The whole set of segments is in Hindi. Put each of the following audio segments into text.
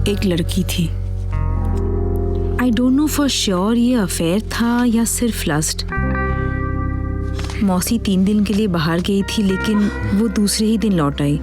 एक लड़की थी। I don't know for sure ये अफेयर था या सिर्फ लस्ट। मौसी 3 दिन के लिए बाहर गई थी, लेकिन वो दूसरे ही दिन लौट आई।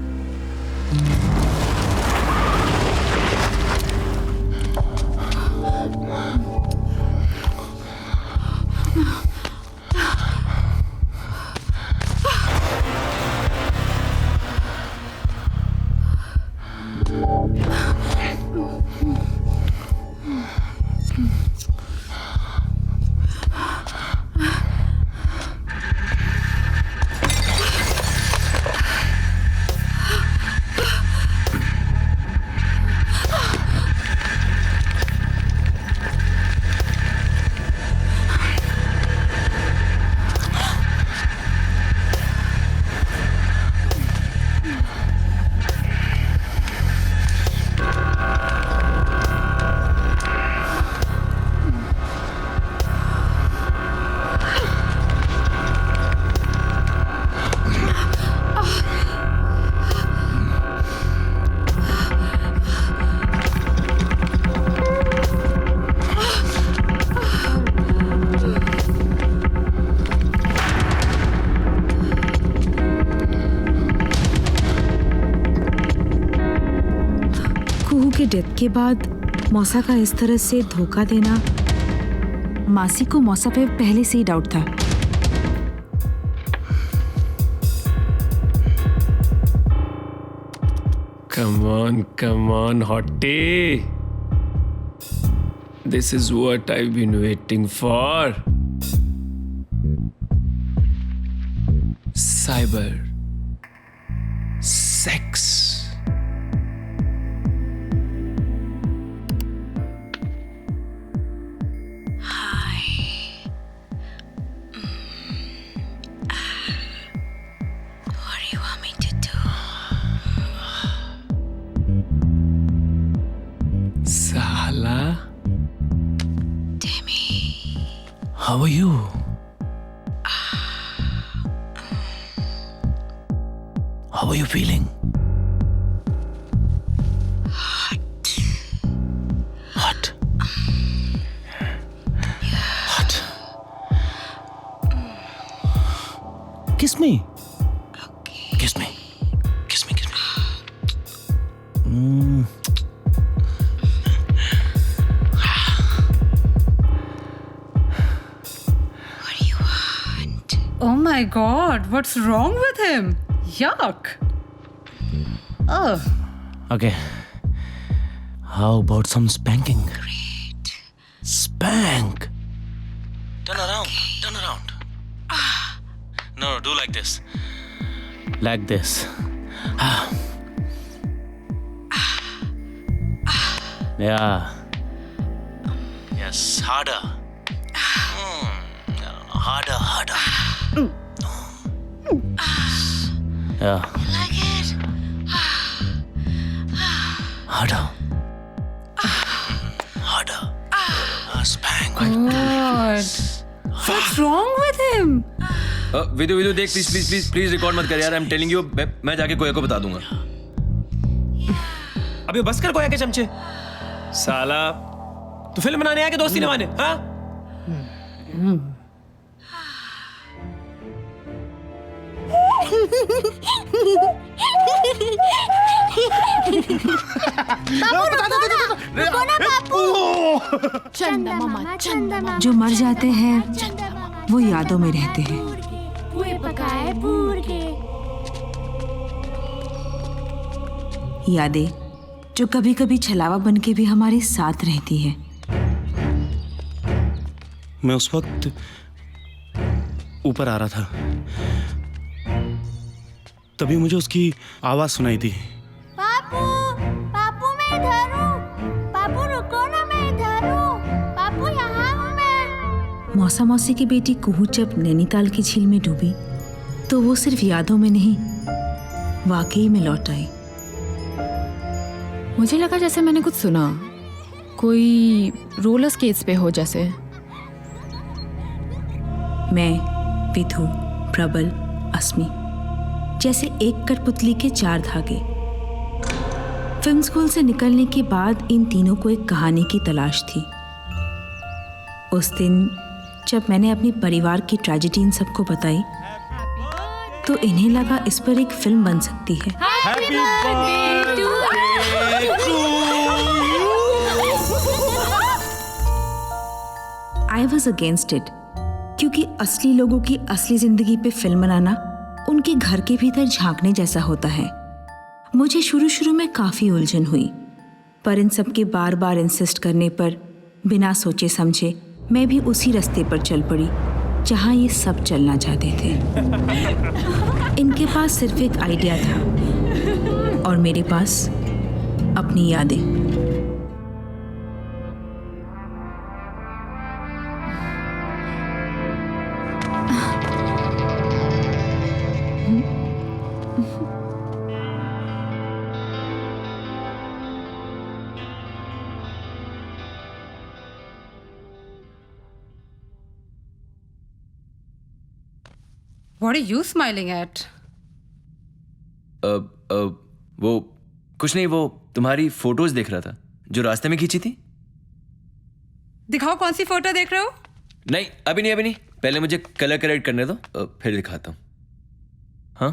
के डेथ के बाद मौसा का इस तरह से धोखा देना, मासी को मौसा पे पहले से ही डाउट था। Come on, hottie. This is what I've been waiting for. Cyber sex. How are you? How are you feeling? Hot. Hot? Hot? Kiss me. Okay. Kiss me. Kiss me, kiss me. Oh my God, what's wrong with him? Yuck. Oh. Okay. How about some spanking? Great. Spank. Turn around. Turn around. No, do like this. Like this. Yeah. Yes, harder. Harder, harder. Yeah. Like it? Harder. Harder. Spank. God. What's wrong with him? विदु देख प्लीज रिकॉर्ड मत कर यार। आई एम टेलिंग यू, मैं जाके कोया को बता दूंगा। अबे बस कर कोया के चमचे। साला तू फिल्म बनाने आया कि दोस्ती निभाने? हाँ? चंदा मामा, चंदा मामा। जो मर जाते हैं वो यादों में रहते हैं। पूरे पकाए बूढ़ के। यादें जो कभी कभी छलावा बन के भी हमारे साथ रहती है। मैं उस वक्त ऊपर आ रहा था, तभी मुझे उसकी आवाज सुनाई दी। पापू, पापू मैं इधर हूँ। पापू रुको ना, मैं इधर हूँ। पापू यहाँ हूँ मैं। मौसा मौसी की बेटी कुहू जब नैनीताल की झील में डूबी तो वो सिर्फ यादों में नहीं, वाकई में लौट आई। मुझे लगा जैसे मैंने कुछ सुना, कोई रोलर स्केट्स पे हो जैसे। मैं, विधु, प्रबल, अस्मी जैसे एक कठपुतली के 4 धागे। फिल्म स्कूल से निकलने के बाद इन तीनों को एक कहानी की तलाश थी। उस दिन जब मैंने अपने परिवार की ट्रेजेडी इन सबको बताई तो इन्हें लगा इस पर एक फिल्म बन सकती है। आई वॉज अगेंस्ट इट, क्योंकि असली लोगों की असली जिंदगी पे फिल्म बनाना उनके घर के भीतर झांकने जैसा होता है। मुझे शुरू में काफ़ी उलझन हुई, पर इन सब के बार बार इंसिस्ट करने पर बिना सोचे समझे मैं भी उसी रास्ते पर चल पड़ी जहाँ ये सब चलना चाहते थे। इनके पास सिर्फ एक आइडिया था और मेरे पास अपनी यादें। What are you smiling at? वो कुछ नहीं, वो तुम्हारी फोटोज देख रहा था जो रास्ते में खींची थी। दिखाओ कौन सी फोटो देख रहे हो? नहीं अभी नहीं, पहले मुझे कलर करेक्ट करने दो, फिर दिखाता हूँ। हाँ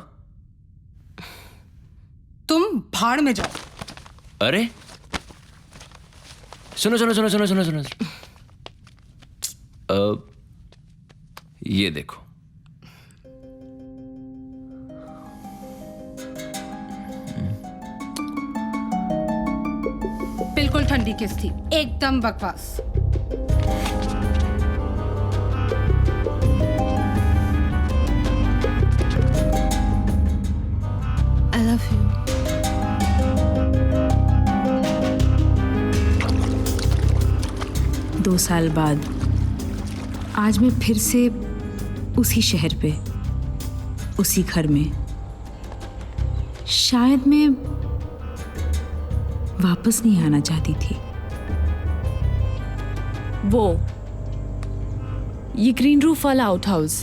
तुम भाड़ में जाओ। अरे सुनो, ये देखो। बिल्कुल ठंडी किस थी, एकदम बकवास। I love you. दो साल बाद आज मैं फिर से उसी शहर पे, उसी घर में। शायद मैं वापस नहीं आना चाहती थी। वो ये ग्रीन रूफ वाला out house,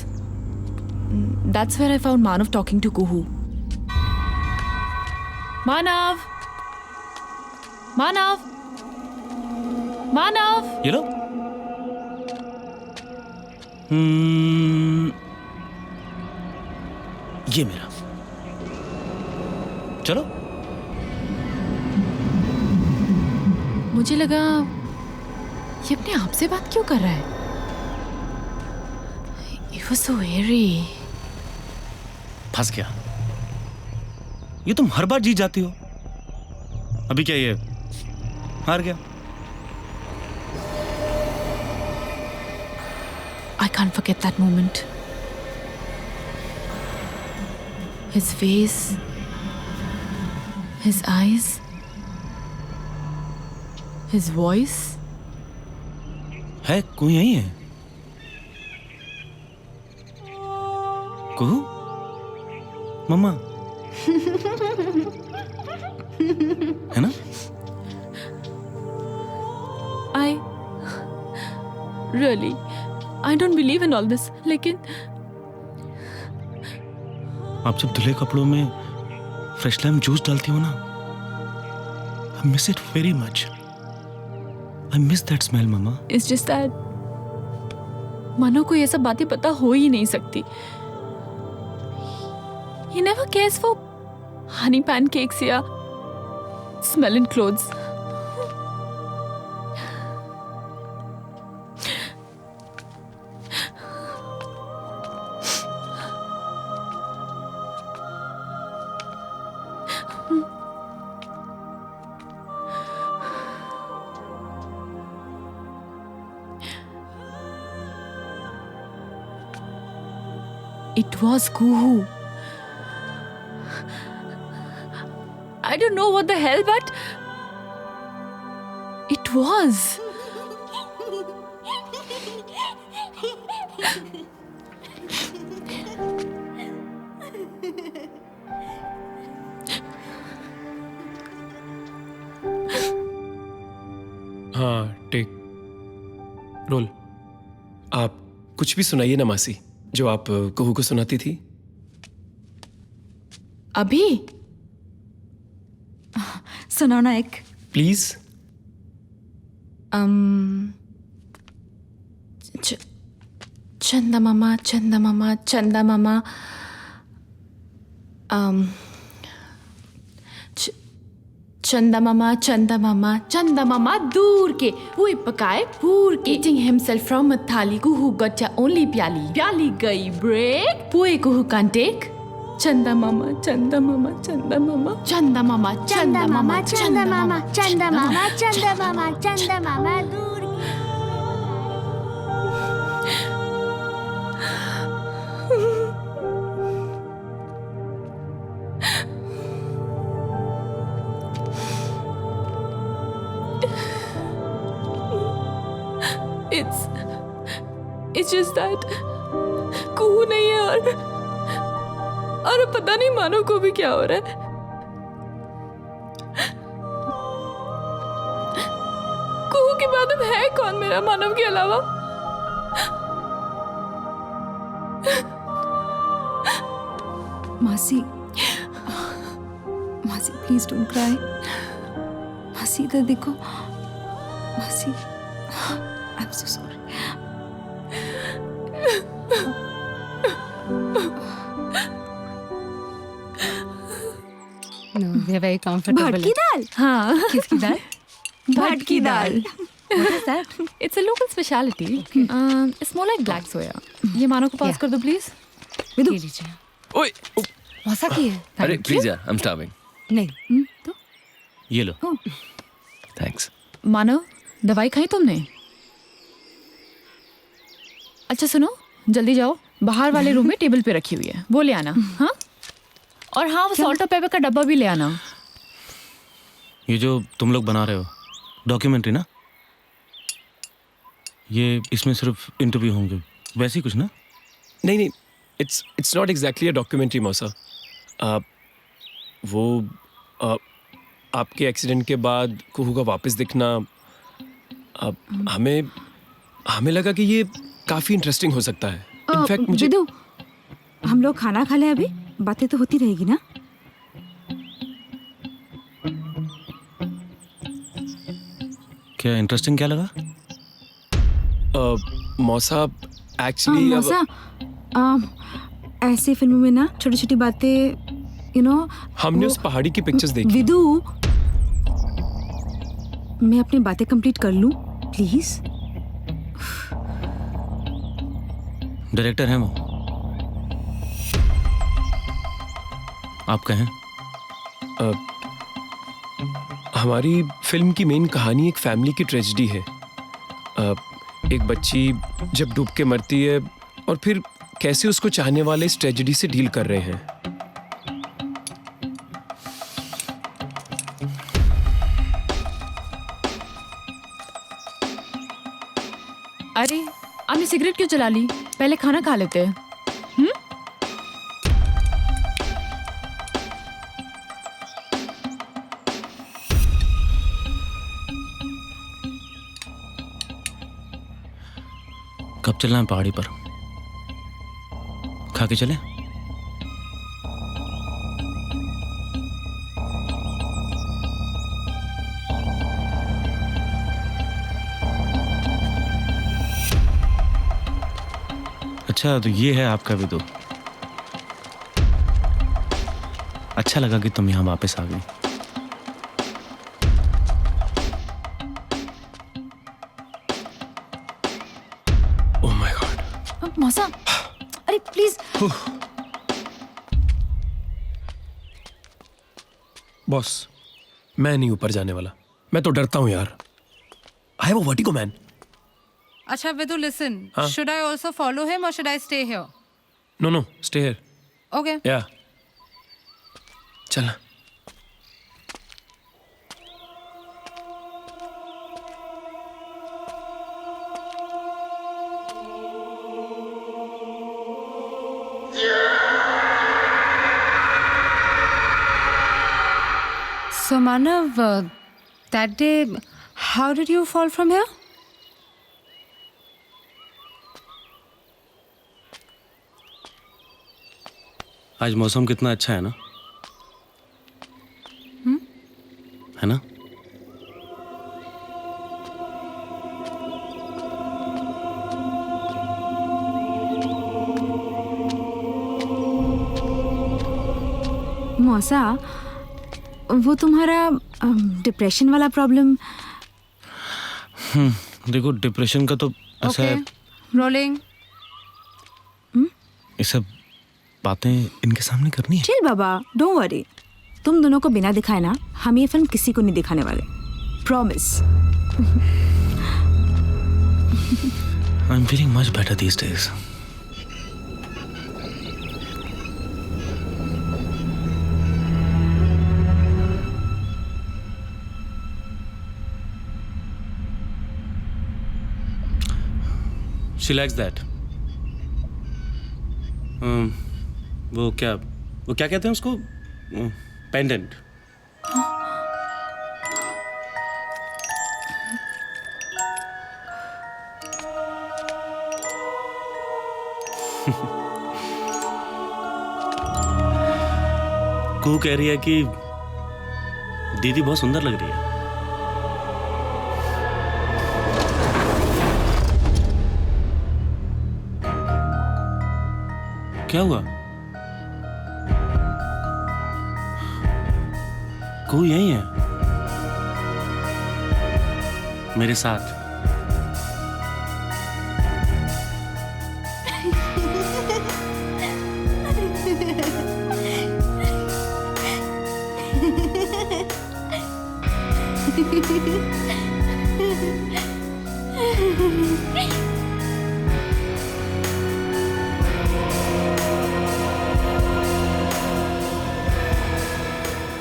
that's where I found Manav talking to Kuhu. Manav, Manav, Manav. ये लो। ये मेरा। चलो। मुझे लगा ये अपने आप से बात क्यों कर रहा है। It was so eerie. फंस गया। ये तुम हर बार जीत जाती हो। अभी क्या ये हार गया? I can't forget that moment. His face, his eyes, his voice. है कोई यही है? कुहू? मम्मा? है ना? I don't believe in all this. लेकिन आप जब धुले कपड़ों में फ्रेश लाइम जूस डालती हो ना, I miss it very much. I miss that smell, Mama. it's just that मानो को ये सब बातें पता हो ही नहीं सकती. He never cares for honey pancakes या smelling clothes. It was Kuhu. I don't know what the hell, but it was. हाँ टेक रोल। आप कुछ भी सुनाइए ना मासी, जो आप कुहू को सुनाती थी। अभी सुनाओ ना एक। प्लीज। चंदा मामा चंदा मामा चंदा मामा चंदा मामा दूर के हुई पकाए पूर के eating himself from a थाली कुहू गच्चा only प्याली प्याली गई ब्रेक पुए कुहू can't take चंदा मामा चंदा मामा चंदा मामा चंदा मामा चंदा मामा चंदा मामा चंदा मामा चंदा मामा चंदा मामा दूर It's just that कुहू नहीं है और पता नहीं मानो को भी क्या हो रहा है। कुहू के बाद अब है कौन मेरा मानव के अलावा? मासी, मासी प्लीज डोंट क्राई। मासी इधर देखो। मासी, I am so sorry. No, we are very comfortable. भटकी दाल। हाँ, किसकी दाल? भटकी दाल। What is that? it's a local specialty. It's more like black soya. ये मानो को पास Yeah. कर दो प्लीज। ये लीजिए। ओए ओ, मौसा की है? अरे Thank प्लीज you. यार, आई एम स्टार्विंग। नहीं। तो ये लो। थैंक्स। मानव दवाई खाई तुमने? अच्छा सुनो, जल्दी जाओ, बाहर वाले रूम में टेबल पे रखी हुई है, वो ले आना। हाँ, और हाँ, वो सॉल्ट और पेपर का डब्बा भी ले आना। ये जो तुम लोग बना रहे हो डॉक्यूमेंट्री ना, ये इसमें सिर्फ इंटरव्यू होंगे, वैसे ही कुछ ना? नहीं नहीं, it's not exactly a documentary मौसा। वो आपके एक्सीडेंट के बाद कुहू का वापस दिखना, हमें लगा कि ये काफ़ी इंटरेस्टिंग हो सकता है। इनफैक्ट मुझे विदु, हम लोग खाना खा ले, अभी बातें तो होती रहेगी ना? क्या इंटरेस्टिंग क्या लगा? मौसा एक्चुअली मौसा, ऐसी फिल्मों में ना छोटी छोटी बातें, यू नो। हमने उस पहाड़ी की पिक्चर्स देखी। विदु, मैं अपनी बातें कंप्लीट कर लूं प्लीज? डायरेक्टर हैं वो, आप कहें। हमारी फिल्म की मेन कहानी एक फैमिली की ट्रेजेडी है। एक बच्ची जब डूब के मरती है और फिर कैसे उसको चाहने वाले इस ट्रेजेडी से डील कर रहे हैं। अरे आपने सिगरेट क्यों जला ली? पहले खाना खा लेते हैं। कब चलना है पहाड़ी पर? खा के चले? अच्छा, तो ये है आपका विदु। अच्छा लगा कि तुम यहाँ वापस आ गई। Oh my God. मौसा, अरे प्लीज। बॉस, मैं नहीं ऊपर जाने वाला, मैं तो डरता हूँ यार। I have a vertigo man. Acha, Vidu, listen. Huh? Should I also follow him or should I stay here? No, stay here. Okay. या चलना। So, Manav, that day, how did you fall from here? आज मौसम कितना अच्छा है ना? है ना? मौसा, वो तुम्हारा डिप्रेशन वाला प्रॉब्लम। देखो, डिप्रेशन का तो ऐसा है, रोलिंग। ये सब बातें इनके सामने करनी है। Chill Baba, don't worry. तुम दोनों को बिना दिखाए ना हम ये फिल्म किसी को नहीं दिखाने वाले, promise. I am feeling much better these days. She likes that. वो क्या कहते हैं उसको? पेंडेंट। कू कह रही है कि दीदी बहुत सुंदर लग रही है। क्या हुआ? कोई यही है मेरे साथ।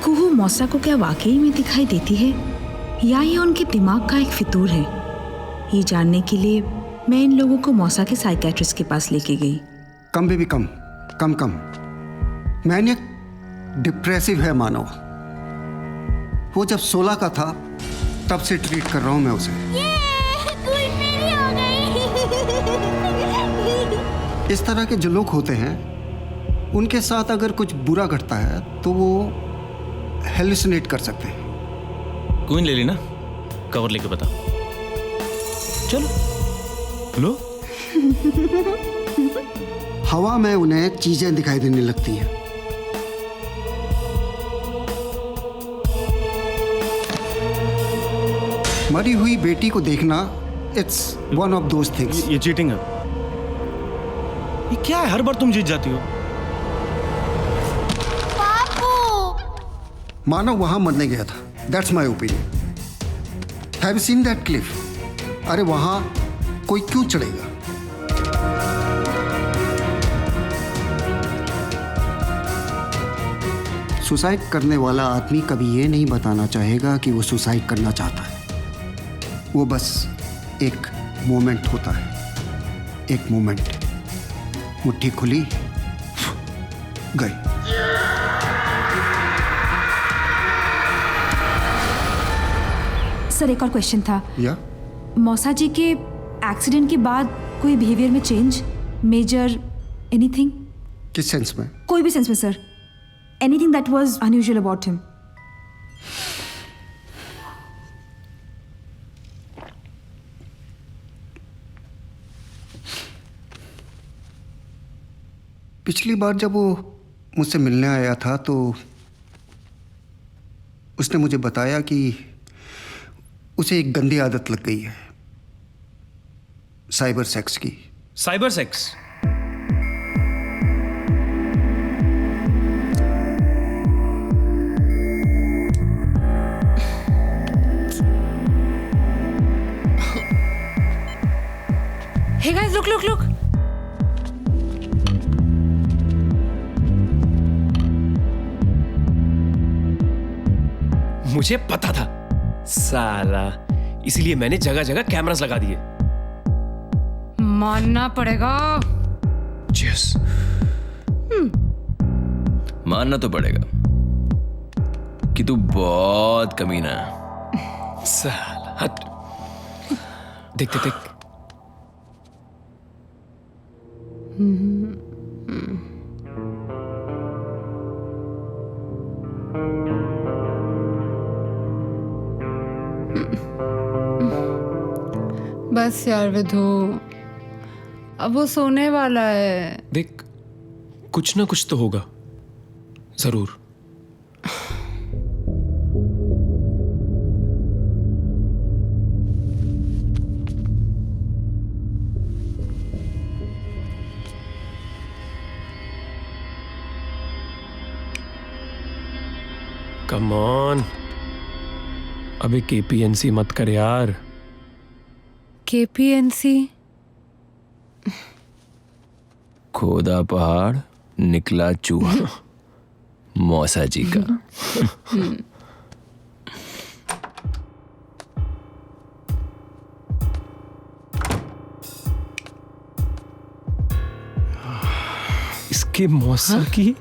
कुहू मौसा को क्या वाकई में दिखाई देती है या ये उनके दिमाग का एक फितूर है? ये जानने के लिए मैं इन लोगों को मौसा के साइकेट्रिस्ट के पास लेके गई। कम बेबी कम कम कम। मैनियक डिप्रेसिव है मानो। वो जब 16 का था तब से ट्रीट कर रहा हूं मैं उसे। कोई मेरी हो गई। इस तरह के जो लोग होते हैं उनके साथ अगर कुछ बुरा घटता है तो वो हेलुसिनेट कर सकते हैं। क्वीन ले ली ना, कवर लेके बता। चलो लो। हवा में उन्हें चीजें दिखाई देने लगती हैं। मरी हुई बेटी को देखना it's one of those things. ये चीटिंग है। ये क्या है, हर बार तुम जीत जाती हो। मानव वहां मरने गया था, that's my opinion. Have you seen that Cliff? अरे वहां कोई क्यों चढ़ेगा? सुसाइड करने वाला आदमी कभी ये नहीं बताना चाहेगा कि वो सुसाइड करना चाहता है। वो बस एक मोमेंट होता है, एक मोमेंट। मुट्ठी खुली, गई। सर, एक और क्वेश्चन था। या मौसा जी के एक्सीडेंट के बाद कोई बिहेवियर में चेंज, मेजर, एनीथिंग? किस सेंस में? कोई भी सेंस में sir. Anything that was unusual about him? पिछली बार जब वो मुझसे मिलने आया था तो उसने मुझे बताया कि उसे एक गंदी आदत लग गई है, साइबर सेक्स की। Cyber sex? Hey guys, look. मुझे पता था साला, इसीलिए मैंने जगह जगह कैमरास लगा दिए। मानना पड़ेगा। Cheers। मानना तो पड़ेगा कि तू बहुत कमीना है। साला हट। देख। बस यार विधु, अब वो सोने वाला है। देख, कुछ ना कुछ तो होगा जरूर। कम ऑन, अबे केपीएनसी मत कर यार। केपीएनसी? खोदा पहाड़ निकला चूहा, मौसा जी का। इसके मौसा की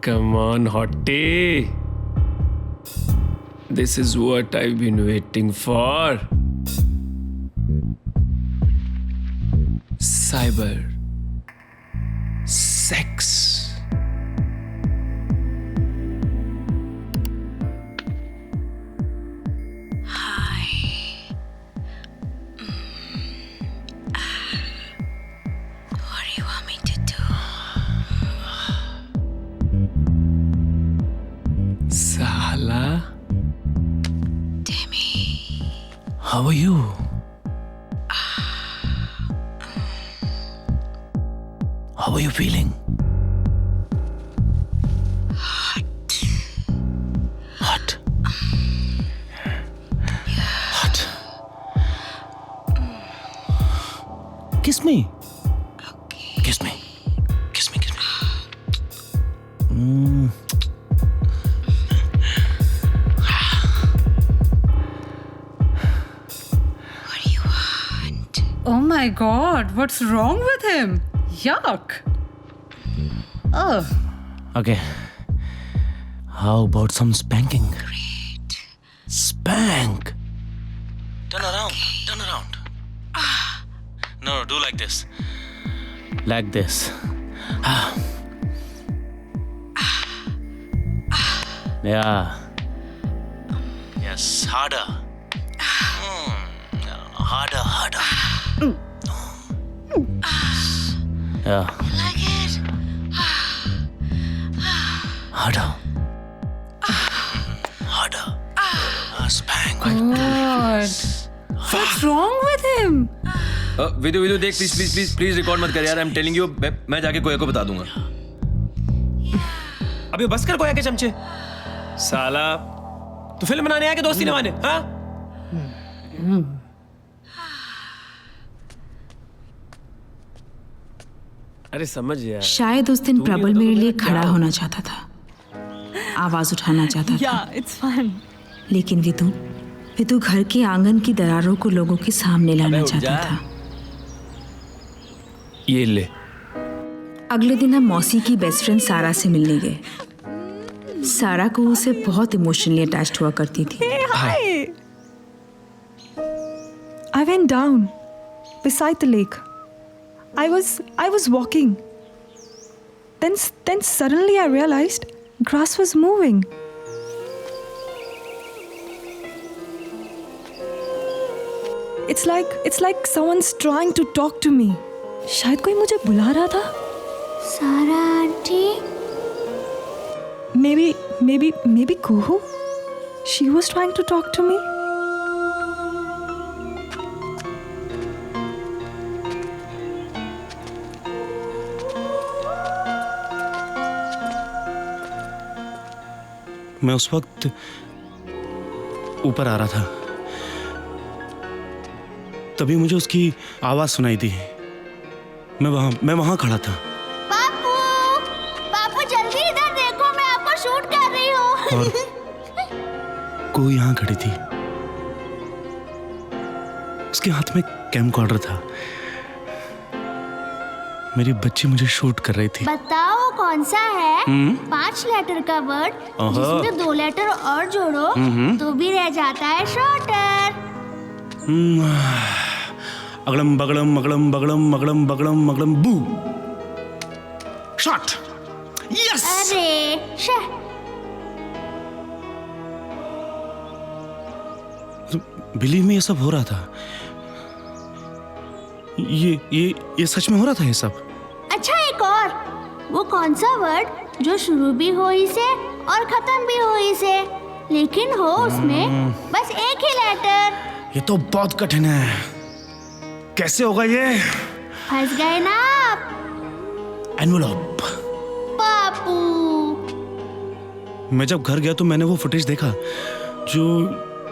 come on, hottie. This is what I've been waiting for. Cyber sex. What do you want me to do? Sahala. Demi. How are you? How are you feeling? Hot. Hot. Hot. Kiss me. Okay. Kiss me. Kiss me. Kiss me. What do you want? Oh my god, what's wrong with him? Yuck. Ugh. Okay. How about some spanking? Great. Spank. Turn around. Turn around. No, do like this. Like this. Yeah. Yes, harder. Harder. Yeah. Like it? Harder. Spank. God. What's wrong with him? विदु देख, प्लीज रिकॉर्ड मत कर यार। आई एम टेलिंग यू, मैं जाके कोया को बता दूंगा। अबे बस कर कोया के चमचे। साला, तू फिल्म बनाने आया कि दोस्ती निभाने? हाँ? अरे समझ यार। शायद उस दिन प्रबल मेरे लिए खड़ा होना चाहता था, आवाज उठाना चाहता था। It's fun. लेकिन विदु घर के आंगन की दरारों को लोगों के सामने लाना उठ चाहता जा। था। ये ले। अगले दिन हम मौसी की बेस्ट फ्रेंड सारा से मिलने गए। सारा को उसे बहुत इमोशनली अटैच्ड हुआ करती थी। I went down beside the lake. I was walking. Then suddenly I realized grass was moving. It's like someone's trying to talk to me. शायद कोई मुझे बुला रहा था. सारा aunty, Maybe Kuhu. She was trying to talk to me. मैं उस वक्त ऊपर आ रहा था, तभी मुझे उसकी आवाज सुनाई दी। मैं वहां खड़ा था। पापू जल्दी इधर देखो, मैं आपको शूट कर रही हूँ। और कोई यहाँ खड़ी थी, उसके हाथ में कैमकॉर्डर था। मेरी बच्ची मुझे शूट कर रही थी। बताओ कौन सा है? 5 लेटर का वर्ड जिसमें 2 लेटर और जोड़ो तो भी रह जाता है शॉर्टर। अगड़म बगड़म मगड़म बगड़म मगड़म बगड़म मगड़म बू। शॉट। यस अरे शे, बिलीव मी, ये सब हो रहा था। ये सच में हो रहा था ये सब। अच्छा एक और, वो कौन सा वर्ड जो शुरू भी हो ही से और खत्म भी हो ही से, लेकिन हो उसमें बस एक ही लेटर। ये तो बहुत कठिन है, कैसे होगा ये? फंस गए ना आप एनवलप। पापू। मैं जब घर गया तो मैंने वो फुटेज देखा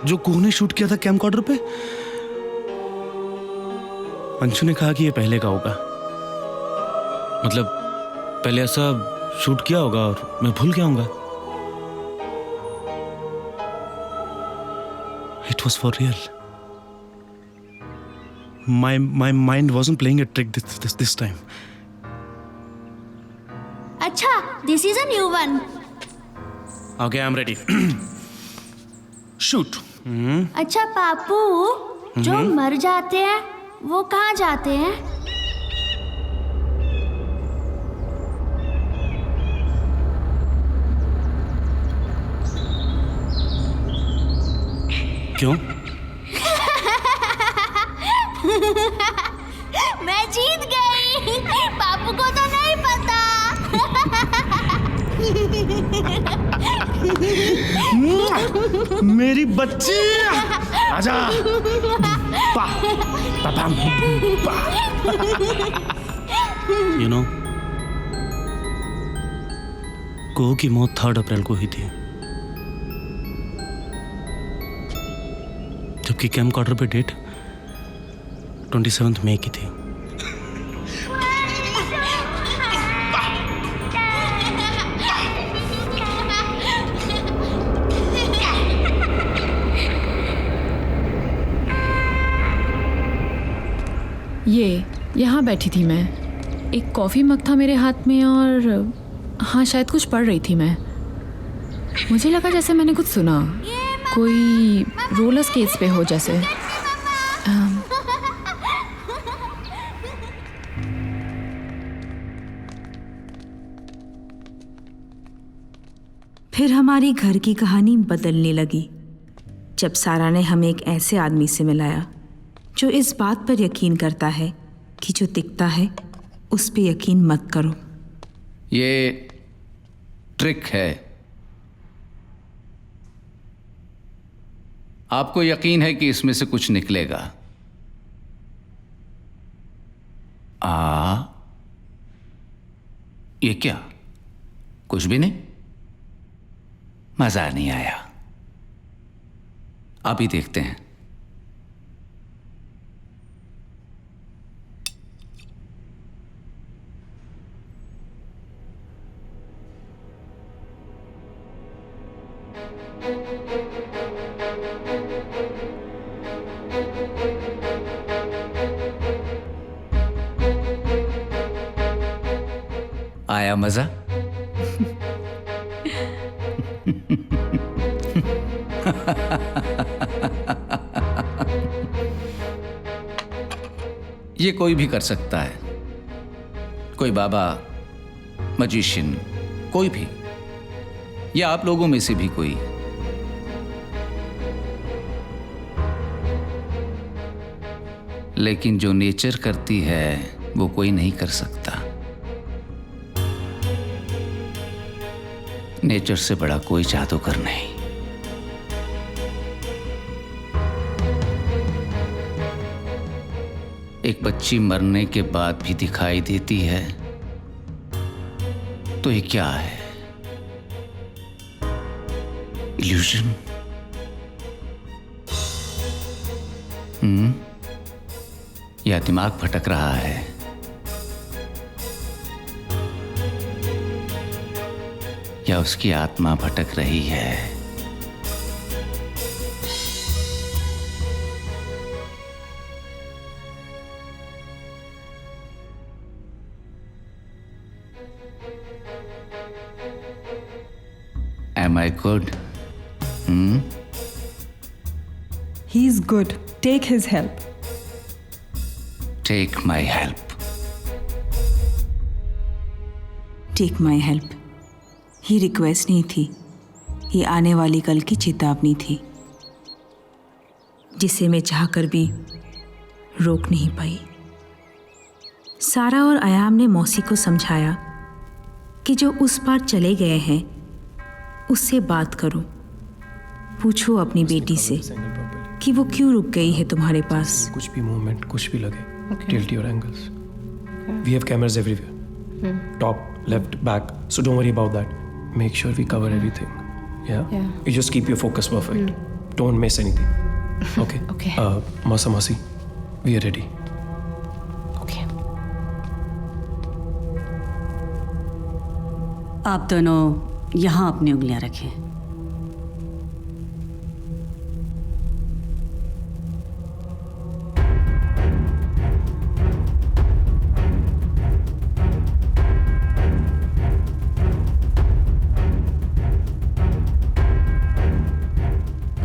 जो कुहू ने शूट किया था कैमकॉर्डर पे। अंशु ने कहा कि ये पहले का होगा, मतलब पहले ऐसा शूट किया होगा और मैं भूल गया हूँगा। It was for real. My mind wasn't playing a trick this time. अच्छा, this is a new one. Okay, I'm ready. Shoot. अच्छा पापू, जो मर जाते हैं वो कहाँ जाते हैं? क्यों? मैं जीत गई, पापू को तो नहीं पता। मेरी बच्ची, आजा। पा, पा, पा, पा। You know, कुहू की मौत 3 अप्रैल को हुई थी, जबकि कैमकॉर्डर पे डेट 27 मई की थी। यहाँ बैठी थी मैं, एक कॉफ़ी मग था मेरे हाथ में और हाँ शायद कुछ पढ़ रही थी मैं। मुझे लगा जैसे मैंने कुछ सुना, कोई रोलर स्केट्स पे हो जैसे। फिर हमारी घर की कहानी बदलने लगी जब सारा ने हमें एक ऐसे आदमी से मिलाया जो इस बात पर यकीन करता है कि जो दिखता है उस पे यकीन मत करो। ये ट्रिक है। आपको यकीन है कि इसमें से कुछ निकलेगा। ये क्या? कुछ भी नहीं? मजा नहीं आया? अभी देखते हैं। आया मजा? ये कोई भी कर सकता है, कोई बाबा, मजिशियन, कोई भी, या आप लोगों में से भी कोई। लेकिन जो नेचर करती है वो कोई नहीं कर सकता। नेचर से बड़ा कोई जादूगर नहीं। एक बच्ची मरने के बाद भी दिखाई देती है तो ये क्या है? इल्यूजन? या दिमाग भटक रहा है? या उसकी आत्मा भटक रही है? Am I good? He's good. Take his help. Take my help. Take my help. ये रिक्वेस्ट नहीं थी, ये आने वाली कल की चेतावनी थी, जिसे मैं चाहकर भी रोक नहीं पाई। सारा और अयाम ने मौसी को समझाया कि जो उस पार चले गए हैं उससे बात करो, पूछो अपनी बेटी से कि वो क्यों रुक गई है तुम्हारे पास। कुछ भी मूवमेंट, कुछ भी लगे, tilt your angles. We have cameras everywhere. Top, left, back. So don't worry about that. Make sure we cover everything. Yeah? You just keep your focus perfect. Don't miss anything. Okay? Okay. Masa Masi, we are ready. Okay. आप दोनों यहाँ अपनी उंगलियां रखें।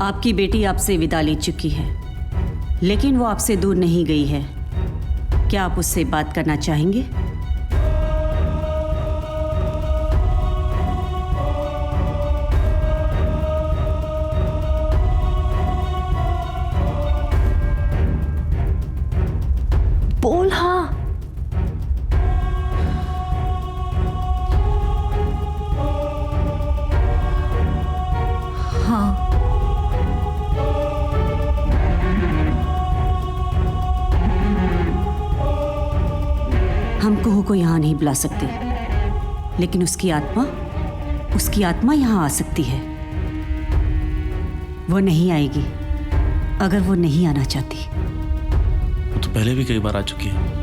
आपकी बेटी आपसे विदा ले चुकी है, लेकिन वो आपसे दूर नहीं गई है। क्या आप उससे बात करना चाहेंगे? बोल हाँ। हम कुहू को यहाँ नहीं बुला सकते, लेकिन उसकी आत्मा यहाँ आ सकती है। वो नहीं आएगी अगर वो नहीं आना चाहती। वो तो पहले भी कई बार आ चुकी है।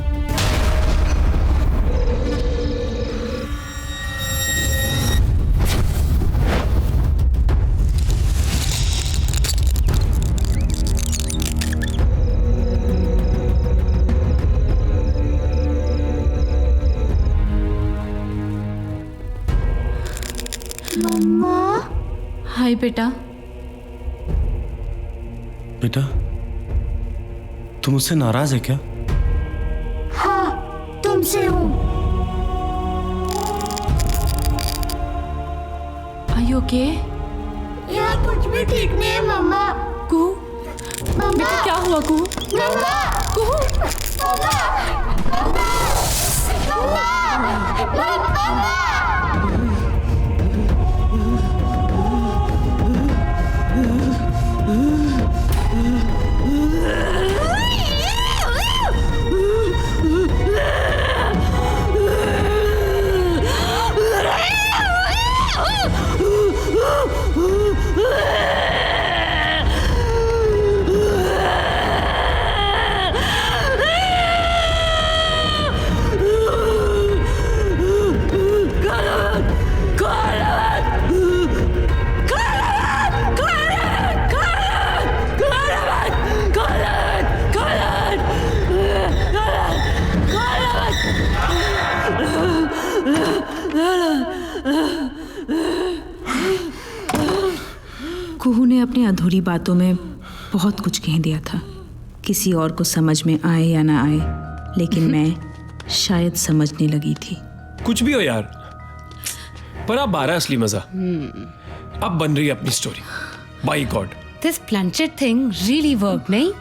हाय बेटा। बेटा, तुम मुझसे नाराज है क्या? हाँ, तुमसे हूँ। Are you okay? यहाँ कुछ भी ठीक नहीं है मम्मा। कुहू, मम्मा, बेटा क्या हुआ कुहू? मम्मा, कुहू, मम्मा, मम्मा, मम्मा। कुहू ने अपनी अधूरी बातों में बहुत कुछ कह दिया था, किसी और को समझ में आए या ना आए, लेकिन मैं शायद समझने लगी थी। कुछ भी हो यार, पर अब 12 असली मजा। अब बन रही है अपनी story. By God, this planchette thing really work, नहीं?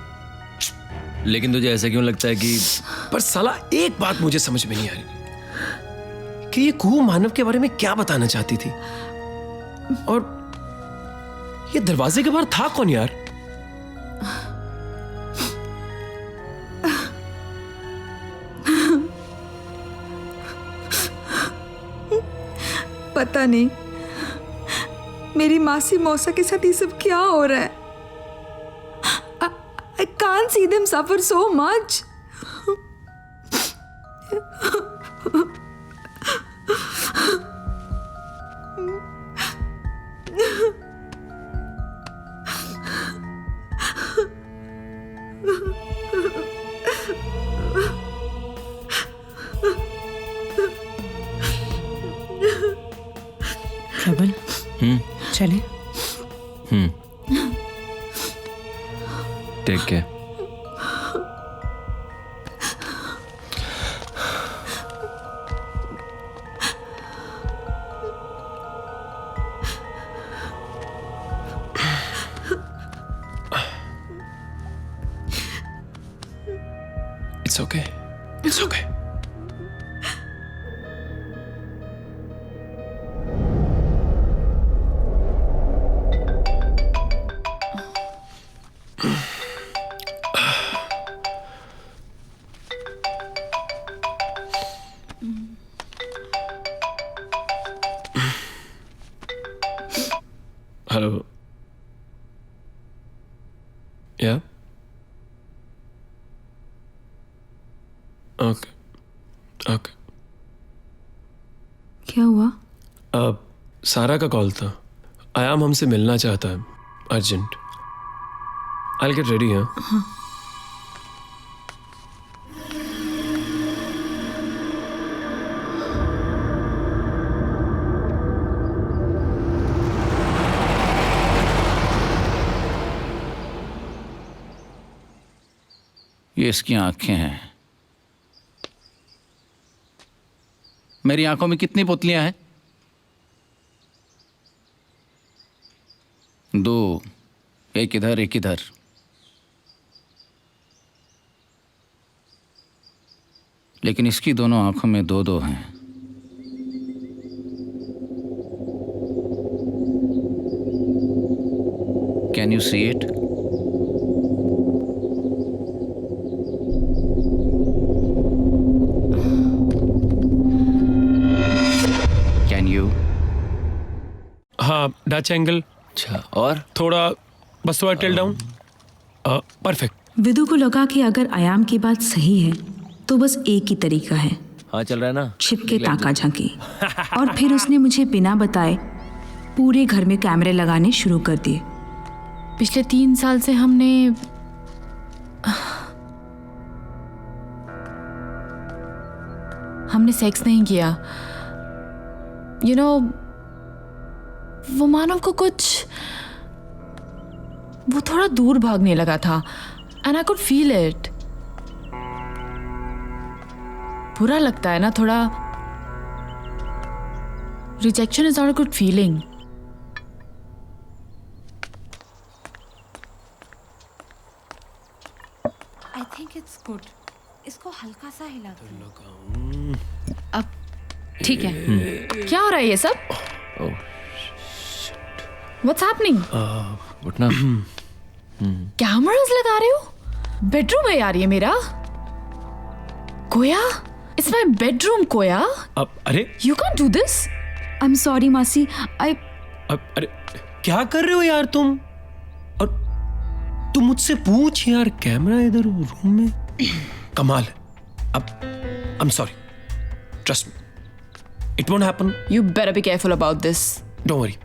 लेकिन तुझे ऐसा क्यों लगता है कि पर साला एक बात मुझे समझ में नहीं आ रही कि ये कुहू मानव के बारे में क्या बताना चाहती थी, और ये दरवाजे के बाहर था कौन यार? पता नहीं मेरी मासी मौसा के साथ ये सब क्या हो रहा है। I can't see them suffer so much. Prabal, चले? Take care. It's okay. It's okay. Hello. Yeah? Okay. Okay. क्या हुआ? सारा का कॉल था. आयाम हमसे मिलना चाहता है. अर्जेंट. I'll get ready, हाँ? ये इसकी आंखें हैं. मेरी आंखों में कितनी पुतलियां हैं? 2. एक इधर एक इधर. लेकिन इसकी दोनों आंखों में 2-2 हैं. Can you see it? हाँ, डच एंगल. अच्छा, और थोड़ा बस थोड़ा टिल डाउन. परफेक्ट. विदु को लगा कि अगर आयाम की बात सही है तो बस एक ही तरीका है. हाँ, चल रहा है ना. छिपके ताका झांकी. और फिर उसने मुझे बिना बताए पूरे घर में कैमरे लगाने शुरू कर दिए. पिछले 3 साल से हमने सेक्स नहीं किया. यू नो, वो मानव को वो थोड़ा दूर भागने लगा था. And I could feel it. बुरा लगता है ना थोड़ा. Rejection is not a good feeling. I think it's good. इसको हल्का सा हिला दो. अब ठीक है. क्या हो रहा है ये सब? What's happening? उठना. कैमरास लगा रहे हो? बेडरूम है यार ये मेरा. कोया, it's my bedroom, कोया. अब अरे You can't do this. I'm sorry मासी. अरे क्या कर रहे हो यार तुम? और तुम मुझसे पूछ यार, कैमरा इधर रूम में. कमाल है. अब I'm sorry. Trust me. It won't happen. You better be careful about this. Don't worry.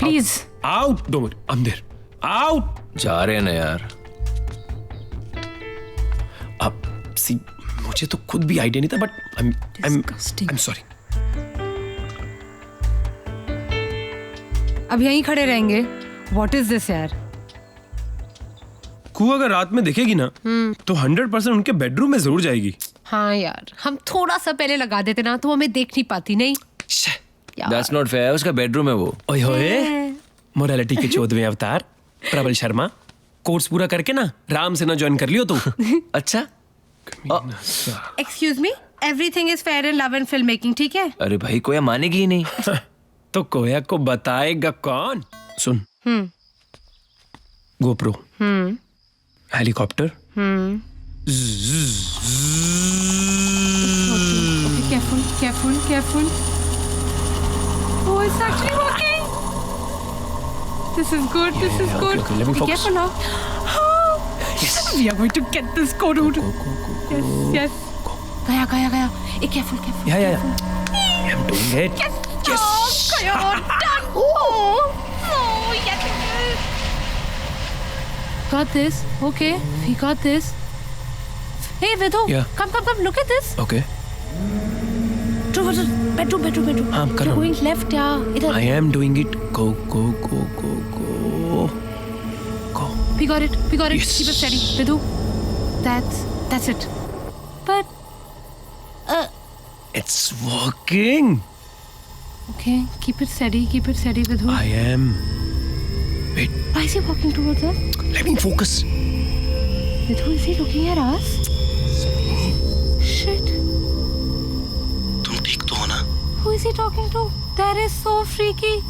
Please. Out. Don't worry. I'm there. Out. जा रहे हैं ना यार. अब सी, मुझे तो खुद भी आइडिया नहीं था, बट I'm sorry. अब यहीं खड़े रहेंगे. What is this यार? कू अगर रात में देखेगी ना तो 100% उनके बेडरूम में जरूर जाएगी. हाँ यार, हम थोड़ा सा पहले लगा देते ना तो हमें देख नहीं पाती. नहीं. That's not fair. उसका बेडरूम है वो. ओए होए, मोरालिटी के 14वें अवतार प्रबल शर्मा. कोर्स पूरा करके ना राम सेना ज्वाइन कर लियो तू. अच्छा. Excuse me, everything is fair in love and filmmaking, ठीक है? अरे भाई, कोया मानेगी ही नहीं. तो कोया को बताएगा कौन? सुन. GoPro. Helicopter. Careful. Oh, it's actually working. This is good. Okay, let me Be focus. careful now. Yes. We are going to get this go, dude. Yes. Gaya. Careful. Yeah. I'm doing it. Yes. Gaya, done. Oh, yes. Got this. Okay, we got this. Hey, Vidhu. Yeah. Come. Look at this. Okay. Bedroom. हाँ, कर रहा हूँ. Going left, yeah. इधर. I am doing it. Go. We got it. Yes. Keep it steady, Vidhu. That's it. But It's working. okay, keep it steady, Vidhu. I am. Wait. Why is he walking towards us? Let me focus. Vidhu, is he looking at us? he talking to? That is so freaky.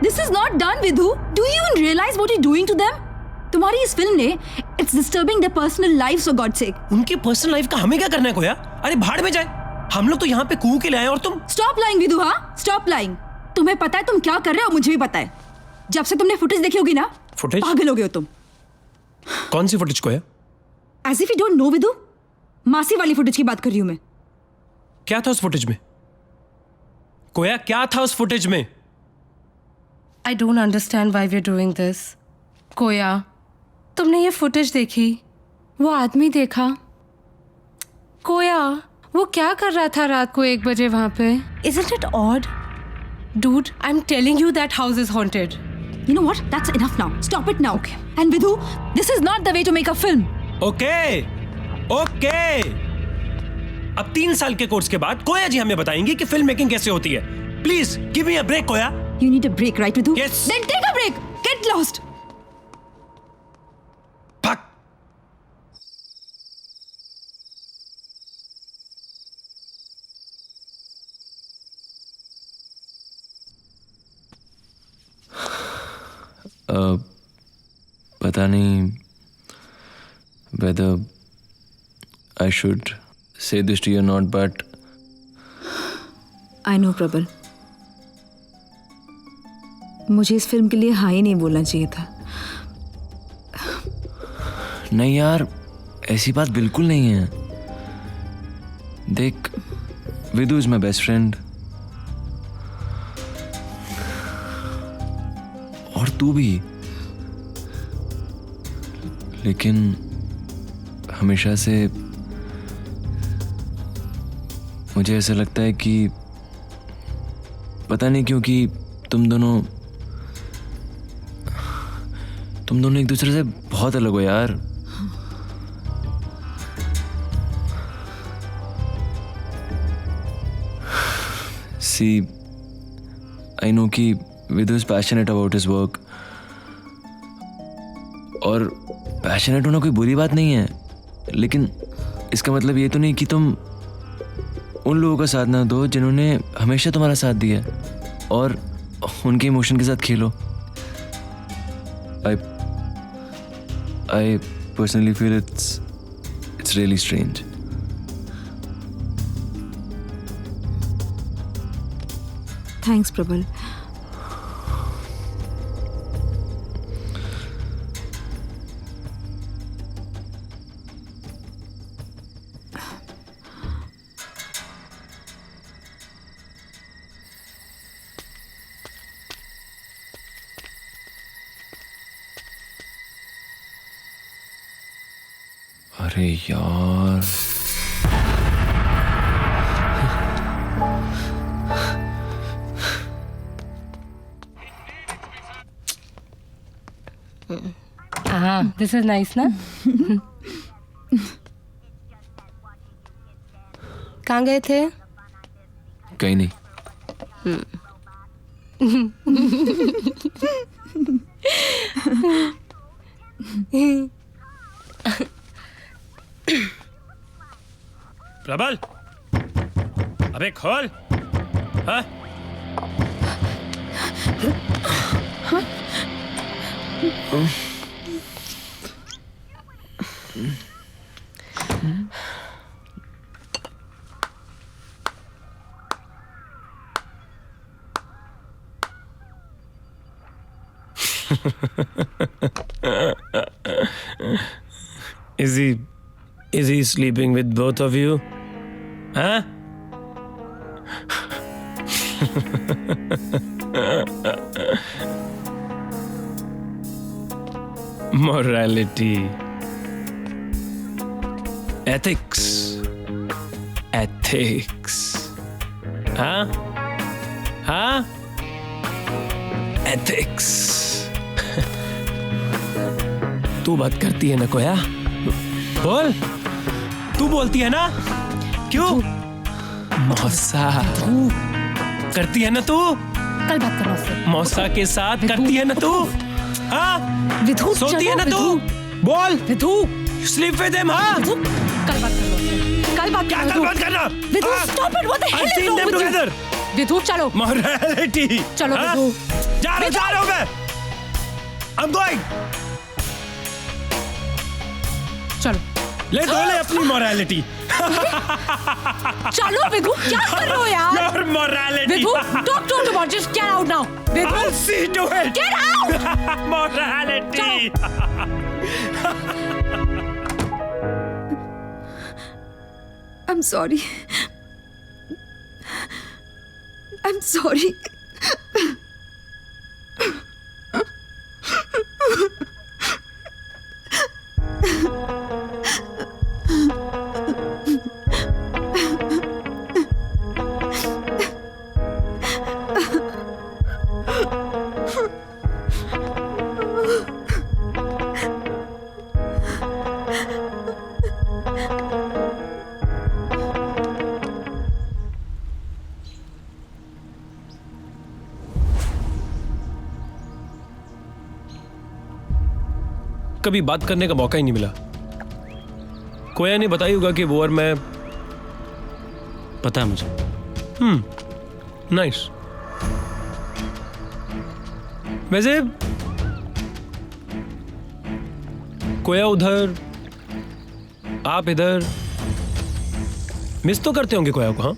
This is not done, Vidhu. Do you even realize what you're doing to them? तुम्हारी इस फिल्म ने it's disturbing their personal lives for God's sake. उनकी पर्सनल लाइफ का हमें क्या करना है कोया? अरे भाड़ में जाए। हम लोग तो यहाँ पे कूह के लाए और तुम Stop lying, Vidhu, हाँ? Stop lying. तुम्हें पता है तुम क्या कर रहे हो, मुझे भी पता है. जब से तुमने फुटेज देखी होगी ना, फुटेज पागल हो गए हो तुम. कौन सी footage Koya? As if you don't know, Vidhu. मासी वाली फुटेज की बात कर रही हूँ मैं. क्या था उस फुटेज में? कोया क्या था उस फुटेज में? I don't understand why we're doing this. कोया, तुमने ये फुटेज देखी? वो आदमी देखा? कोया, वो क्या कर रहा था रात को 1 बजे वहाँ पे? Isn't it odd? Dude, I'm telling you that house is haunted. You know what? That's enough now. Stop it now. Okay. And Vidhu, this is not the way to make a film. Okay. अब 3 साल के कोर्स के बाद कोया जी हमें बताएंगे कि फिल्म मेकिंग कैसे होती है. Please give me a break, Koya. You need a break, right, Vidhu? Yes. Then take a break. Get lost. Fuck. पता नहीं whether I should say this to you or not, but I know, प्रबल. मुझे इस फिल्म के लिए हाँ ही नहीं बोलना चाहिए था. नहीं यार, ऐसी बात बिल्कुल नहीं है. देख, विदु इज माई बेस्ट फ्रेंड और तू भी. लेकिन हमेशा से मुझे ऐसा लगता है कि पता नहीं क्यों कि तुम दोनों एक दूसरे से बहुत अलग हो यार. See, I know कि Vidhu is passionate about his work और पैशनेट होना कोई बुरी बात नहीं है, लेकिन इसका मतलब ये तो नहीं कि तुम उन लोगों का साथ ना दो जिन्होंने हमेशा तुम्हारा साथ दिया और उनके इमोशन के साथ खेलो. I personally feel it's really strange. Thanks, प्रबल. अरे यार, हाँ, this is nice ना? कहाँ गए थे? कहीं नहीं. प्रबल, अबे खोल. हाँ? Is he sleeping with both of you? Huh? Morality. Ethics. Huh? Ethics. तू बात करती है ना कोया? बोल, तू बोलती है ना? क्यों? मौसा करती है ना तू? कल बात करना उससे। मौसा के साथ करती है ना तू? हाँ? विधु, सोती है ना तू? बोल, विधु, स्लीप विद हिम, हाँ? विधु, कल बात करना उससे। कल बात क्या करना कल तू। बात करना? Vidhu, stop it, what the hell is wrong with you? Vidhu, चलो। Morality. चलो हाँ? विधु। जा रहा हूँ मैं। I'm going. चलो। ले अपनी morality. चलो विधु, क्या कर रहे हो यार? Your morality. Vidhu, don't about, just get out now. Vidhu, I'll see to it. get out. Morality. I'm sorry. I'm sorry. कभी बात करने का मौका ही नहीं मिला। कोया ने बताया होगा कि वो और मैं। पता है मुझे। नाइस। वैसे कोया उधर, आप इधर, मिस तो करते होंगे कोया को, हाँ?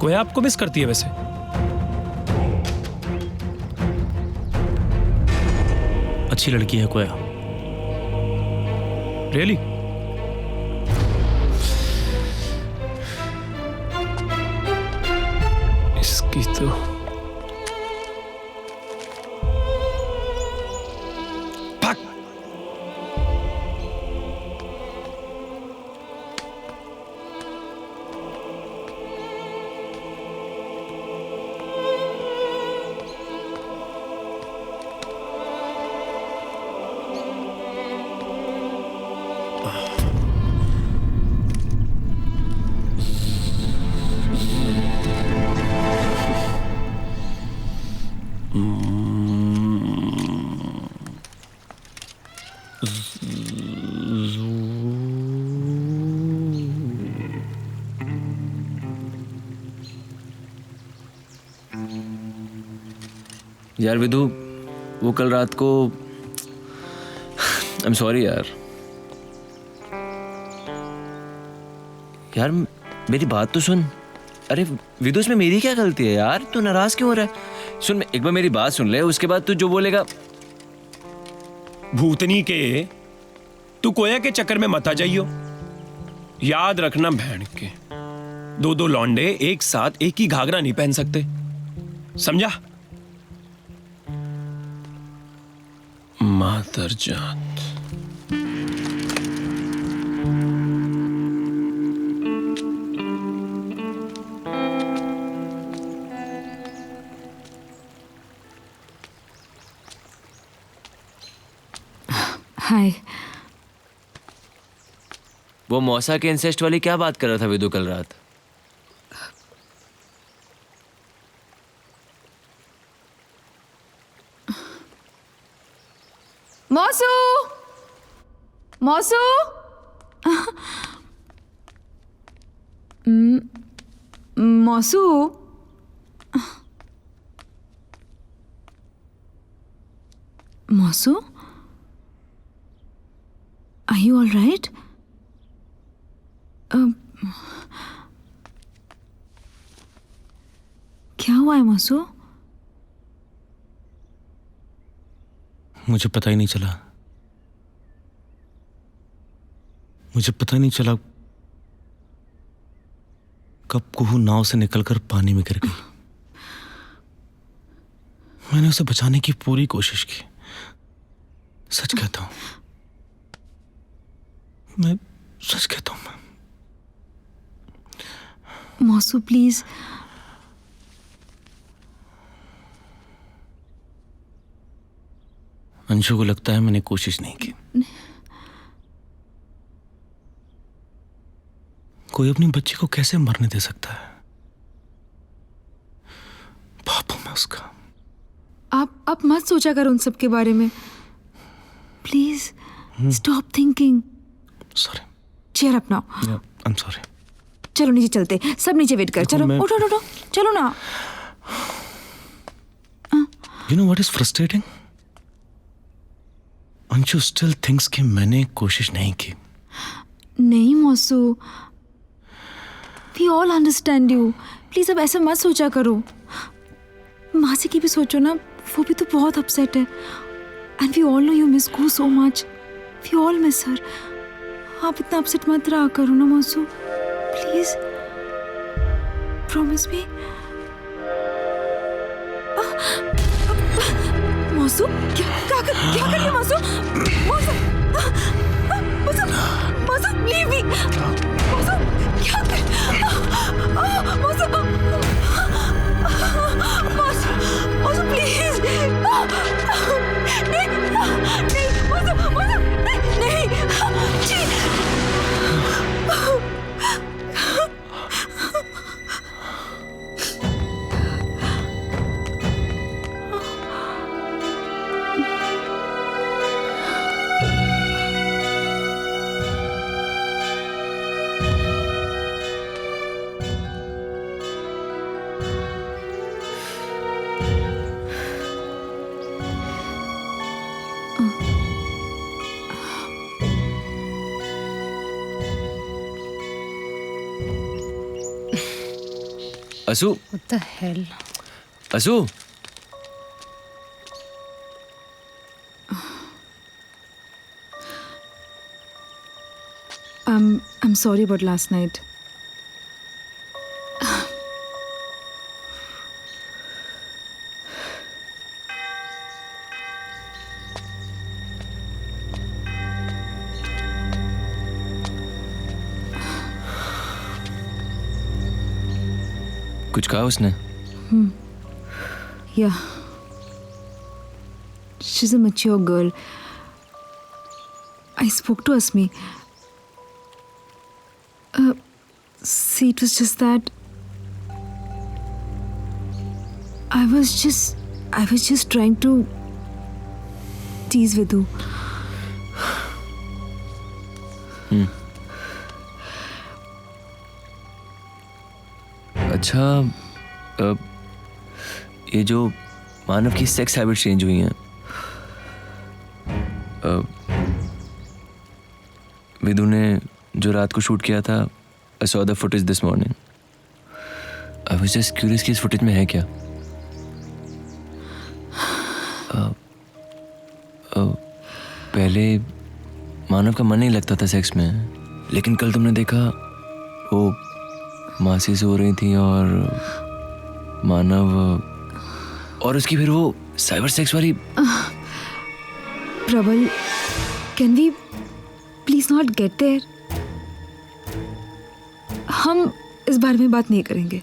कोया आपको मिस करती है वैसे? अच्छी लड़की है कोया। रियली? इसकी तो यार विधु, वो कल रात को आई एम सॉरी यार। यार मेरी बात तो सुन। अरे विधु, इसमें मेरी क्या गलती है यार? तू नाराज क्यों हो रहा है? सुन, एक बार मेरी बात सुन ले, उसके बाद तू जो बोलेगा। भूतनी के तू कोया के चक्कर में मत आ जाइयो। याद रखना बहन के, दो लौंडे एक साथ एक ही घाघरा नहीं पहन सकते, समझा? मातर जात। हाय। वो मौसा के इंसेस्ट वाली क्या बात कर रहा था विधु कल रात? मौसू, मौसू, मौसू, मौसू, आर यू ऑल राइट? क्या हुआ है मौसू? मुझे पता ही नहीं चला। मुझे पता नहीं चला कब कुहू नाव से निकलकर पानी में गिर गई। मैंने उसे बचाने की पूरी कोशिश की, सच कहता हूं, मैं सच कहता हूं। मौसू प्लीज। अंशु को लगता है मैंने कोशिश नहीं की। कोई अपनी बच्ची को कैसे मरने दे सकता है? पाप हूं मैं उसका। आप मत सोचा करो उन सब के बारे में, please stop thinking. Sorry. Cheer up now. I am sorry. चलो नीचे चलते, सब नीचे वेट कर। चलो उठो उठो, चलो ना। You know what is frustrating? Anshu still thinks कि मैंने कोशिश नहीं की। नहीं मौसू, we all understand you. Please अब ऐसा मत सोचा करो। मासी की भी सोचो ना, वो भी तो बहुत अपसेट है। And we all know you miss Koo so much. We all miss her. आप इतना अपसेट मत रहा करो ना मौसू, प्लीज। Promise me. मौसू, क्या कर रही है मौसू? मौसू, leave me. मौसू, क्या कर? मौसू, प्लीज। नहीं, मौसू, नहीं। असू, What the hell? असू, I'm sorry about last night. कुछ कहा उसने? Yeah. She's a mature girl. I spoke to Asmi. See, it was just that I was just trying to tease Vidhu. अच्छा, ये जो मानव की सेक्स हैबिट चेंज हुई हैं, विदु ने जो रात को शूट किया था, I saw the footage this morning. I was just curious कि इस फुटेज में है क्या? पहले मानव का मन नहीं लगता था सेक्स में, लेकिन कल तुमने देखा वो मासी सो रही थी और मानव और उसकी फिर वो साइबर सेक्स वाली। Prabal, can we please not get there? हम इस बारे में बात नहीं करेंगे।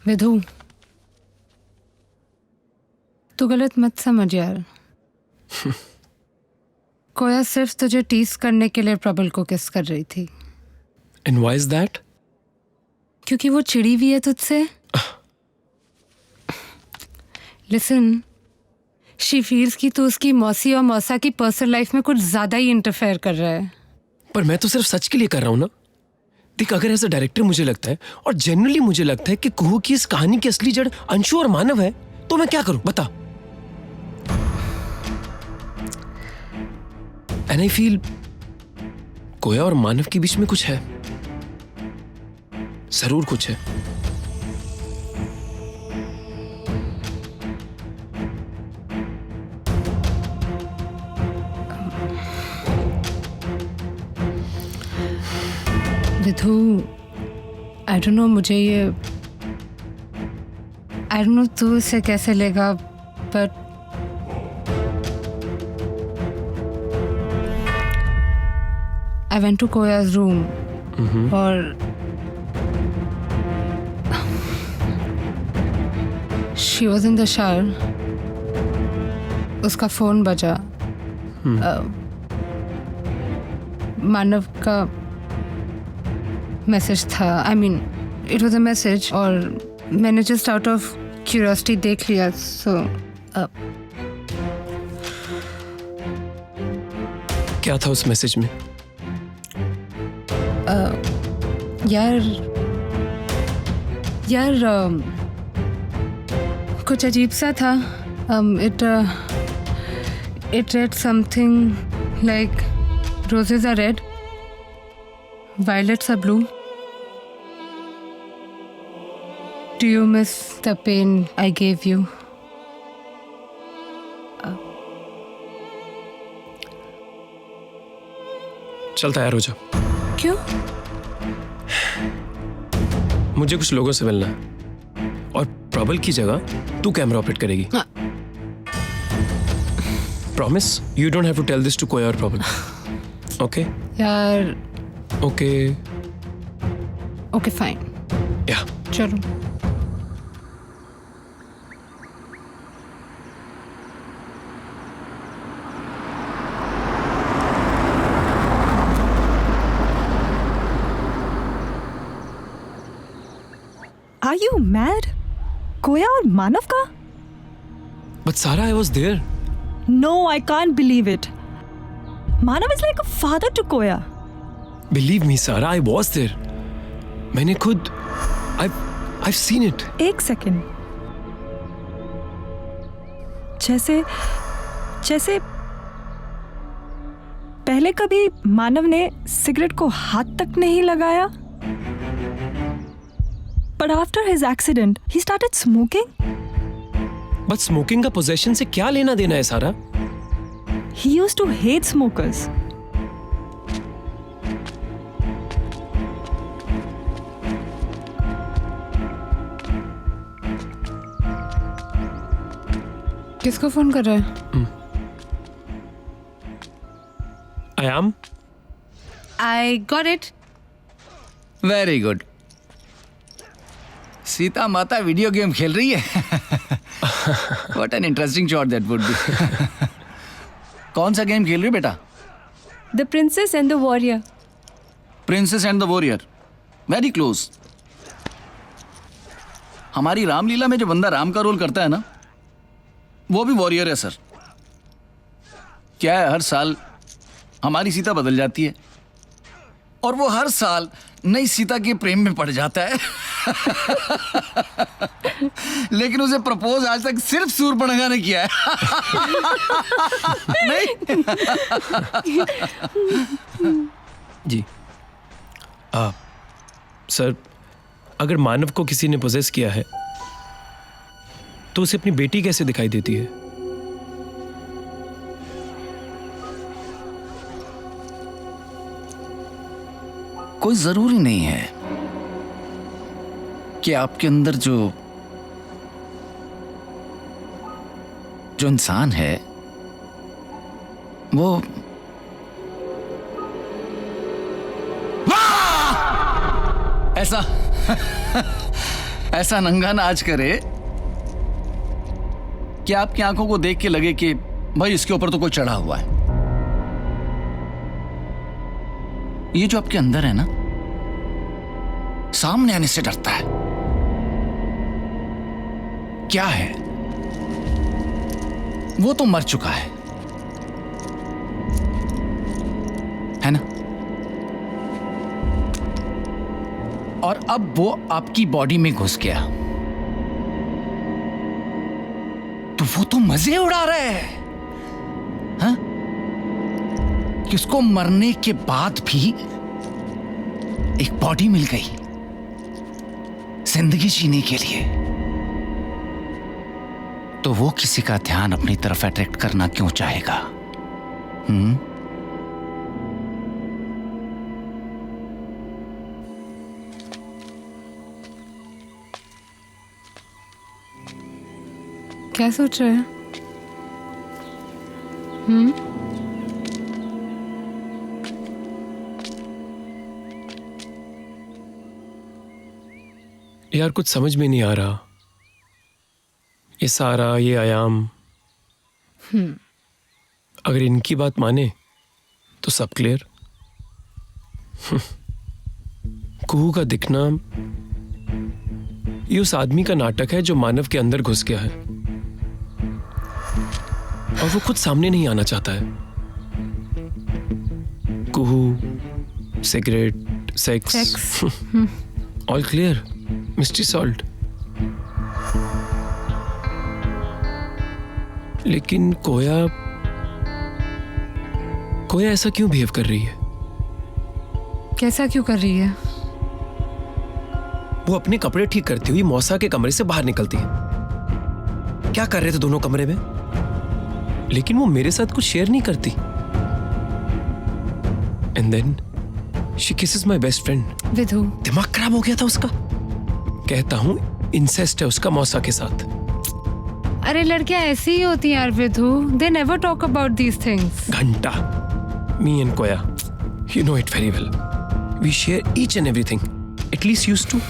विधु, तू गलत मत समझ यार। कोया सिर्फ तुझे टीस करने के लिए प्रबल को किस कर रही थी। And why is that? क्योंकि वो चिड़ी हुई है तुझसे। लिसन, शी फील्स कि तू उसकी मौसी और मौसा की पर्सनल लाइफ में कुछ ज्यादा ही इंटरफेयर कर रहा है। पर मैं तो सिर्फ सच के लिए कर रहा हूं ना। देख, अगर एज अ डायरेक्टर मुझे लगता है और जेन्युइनली मुझे लगता है कि कुहू की इस कहानी की असली जड़ अंशु और मानव है, तो मैं क्या करूं बता। एंड आई फील कोया और मानव के बीच में कुछ है, जरूर कुछ है। विधु, आई डोंट नो, मुझे ये आई डोंट नो तू इसे कैसे लेगा, but I went to Koya's room और she was in the shower. उसका फोन बजा। मानव का मैसेज था। I mean it was a message और मैंने जस्ट आउट ऑफ क्यूरियोसिटी देख लिया। सो क्या था उस मैसेज में? यार कुछ अजीब सा था। It read something like roses are red, violets are blue. Do you miss the pain I gave you? चल तैयार हो जा। क्यों? मुझे कुछ लोगों से मिलना है और प्रबल की जगह तू कैमरा ऑपरेट करेगी। Promise you don't have to tell this to Koya or Prabal. Okay? यार Okay. Okay fine, Yeah. चलो। Are you mad? कोया और मानव का? But Sara, I was there. No, I can't believe it. Manav is like a father to Koya. Believe me, Sara, I was there. मैंने खुद I've seen it. एक सेकेंड। जैसे पहले कभी मानव ने सिगरेट को हाथ तक नहीं लगाया, but after his accident, he started smoking. But smoking का possession से क्या लेना देना है सारा? He used to hate smokers. किसको फोन कर रहा है? I am. I got it. Very good. Sita माता वीडियो गेम खेल रही है। What an interesting shot that would be. कौन सा गेम खेल रही हो बेटा? The princess and the warrior. Princess and the warrior, very close. हमारी रामलीला में जो बंदा राम का रोल करता है ना, वो भी वॉरियर है सर। क्या है, हर साल हमारी सीता बदल जाती है और वो हर साल नई सीता के प्रेम में पड़ जाता है। लेकिन उसे प्रपोज आज तक सिर्फ सूर्पणखा ने किया है। नहीं? जी। सर, अगर मानव को किसी ने पोजेस किया है तो उसे अपनी बेटी कैसे दिखाई देती है? कोई जरूरी नहीं है कि आपके अंदर जो इंसान है वो ऐसा नंगा नाच करे कि आपकी आंखों को देख के लगे कि भाई इसके ऊपर तो कोई चढ़ा हुआ है। ये जो आपके अंदर है ना, सामने आने से डरता है। क्या है? वो तो मर चुका है ना? और अब वो आपकी बॉडी में घुस गया, तो वो तो मजे उड़ा रहा है, हाँ? कि उसको मरने के बाद भी एक बॉडी मिल गई जिंदगी जीने के लिए, तो वो किसी का ध्यान अपनी तरफ अट्रैक्ट करना क्यों चाहेगा? क्या सोच रहे हैं? यार कुछ समझ में नहीं आ रहा। ये सारा, ये आयाम, अगर इनकी बात माने तो सब क्लियर। कुहू का दिखना ये उस आदमी का नाटक है जो मानव के अंदर घुस गया है और वो खुद सामने नहीं आना चाहता है। Kuhu, cigarette, sex, all clear, mystery solved. लेकिन कोया ऐसा क्यों बिहेव कर रही है? कैसा क्यों कर रही है? वो अपने कपड़े ठीक करती हुई मौसा के कमरे से बाहर निकलती है। क्या कर रहे थे दोनों कमरे में? लेकिन वो मेरे साथ कुछ शेयर नहीं करती। And then she kisses my best friend. Vidhu, दिमाग खराब हो गया था उसका। कहता हूं इंसेस्ट है उसका मौसा के साथ। अरे लड़कियां ऐसी ही होती हैं यार Vidhu, they never talk about these things. घंटा, me and Koya, you know it very well. We share each and everything. At least used to.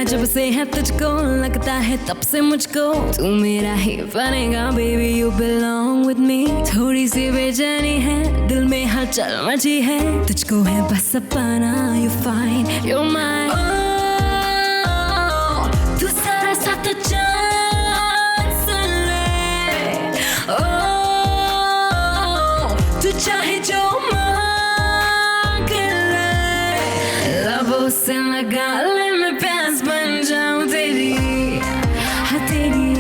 जब से है तुझको लगता है तब से मुझको तू मेरा ही बनेगा baby, you belong with me. थोड़ी सी बेचैनी है दिल में हलचल मची है, तुझको है बस सपना, यू फाइन यू माइन। तू सारा साथ चांस ले, तू चाहे जो मांग ले, लबों से लगा ले मैं प्यास बन जाऊं तेरी, हाँ तेरी,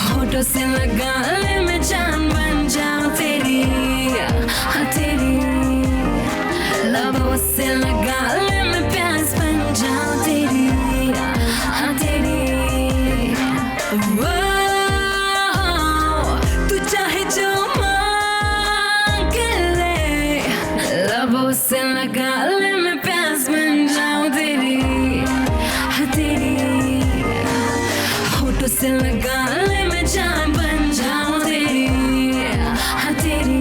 होठों से लगा ले मैं जान बन जाऊं तेरी, हाँ तेरी, लबों से लगा ले मैं प्यास बन जाऊं तेरी, हाँ तेरी। तू चाहे जो मांग ले, लबों से लगा ले मैं प्यास बन जाऊं तेरी, हाँ तेरी, होठों से लगा ले मैं जान बन जाऊं तेरी, हाँ तेरी।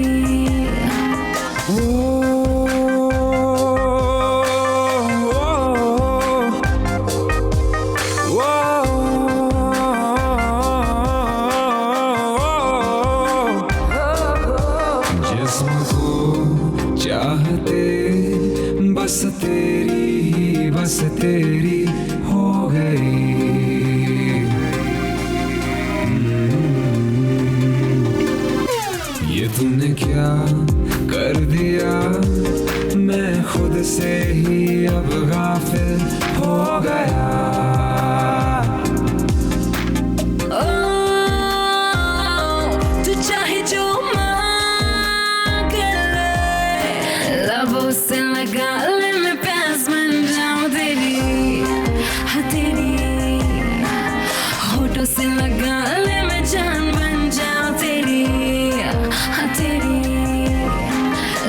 जिस्म को चाहते बस तेरी हो गई। ये तूने क्या कर दिया, मैं खुद से ही अब गाफिल हो गया। तू चाहे जो मांग ले, लबों से लगा ले मैं प्यास बन जाऊं तेरी, हाँ तेरी, होठों से लगा ले मैं जान बन जाऊं तेरी, हाँ तेरी,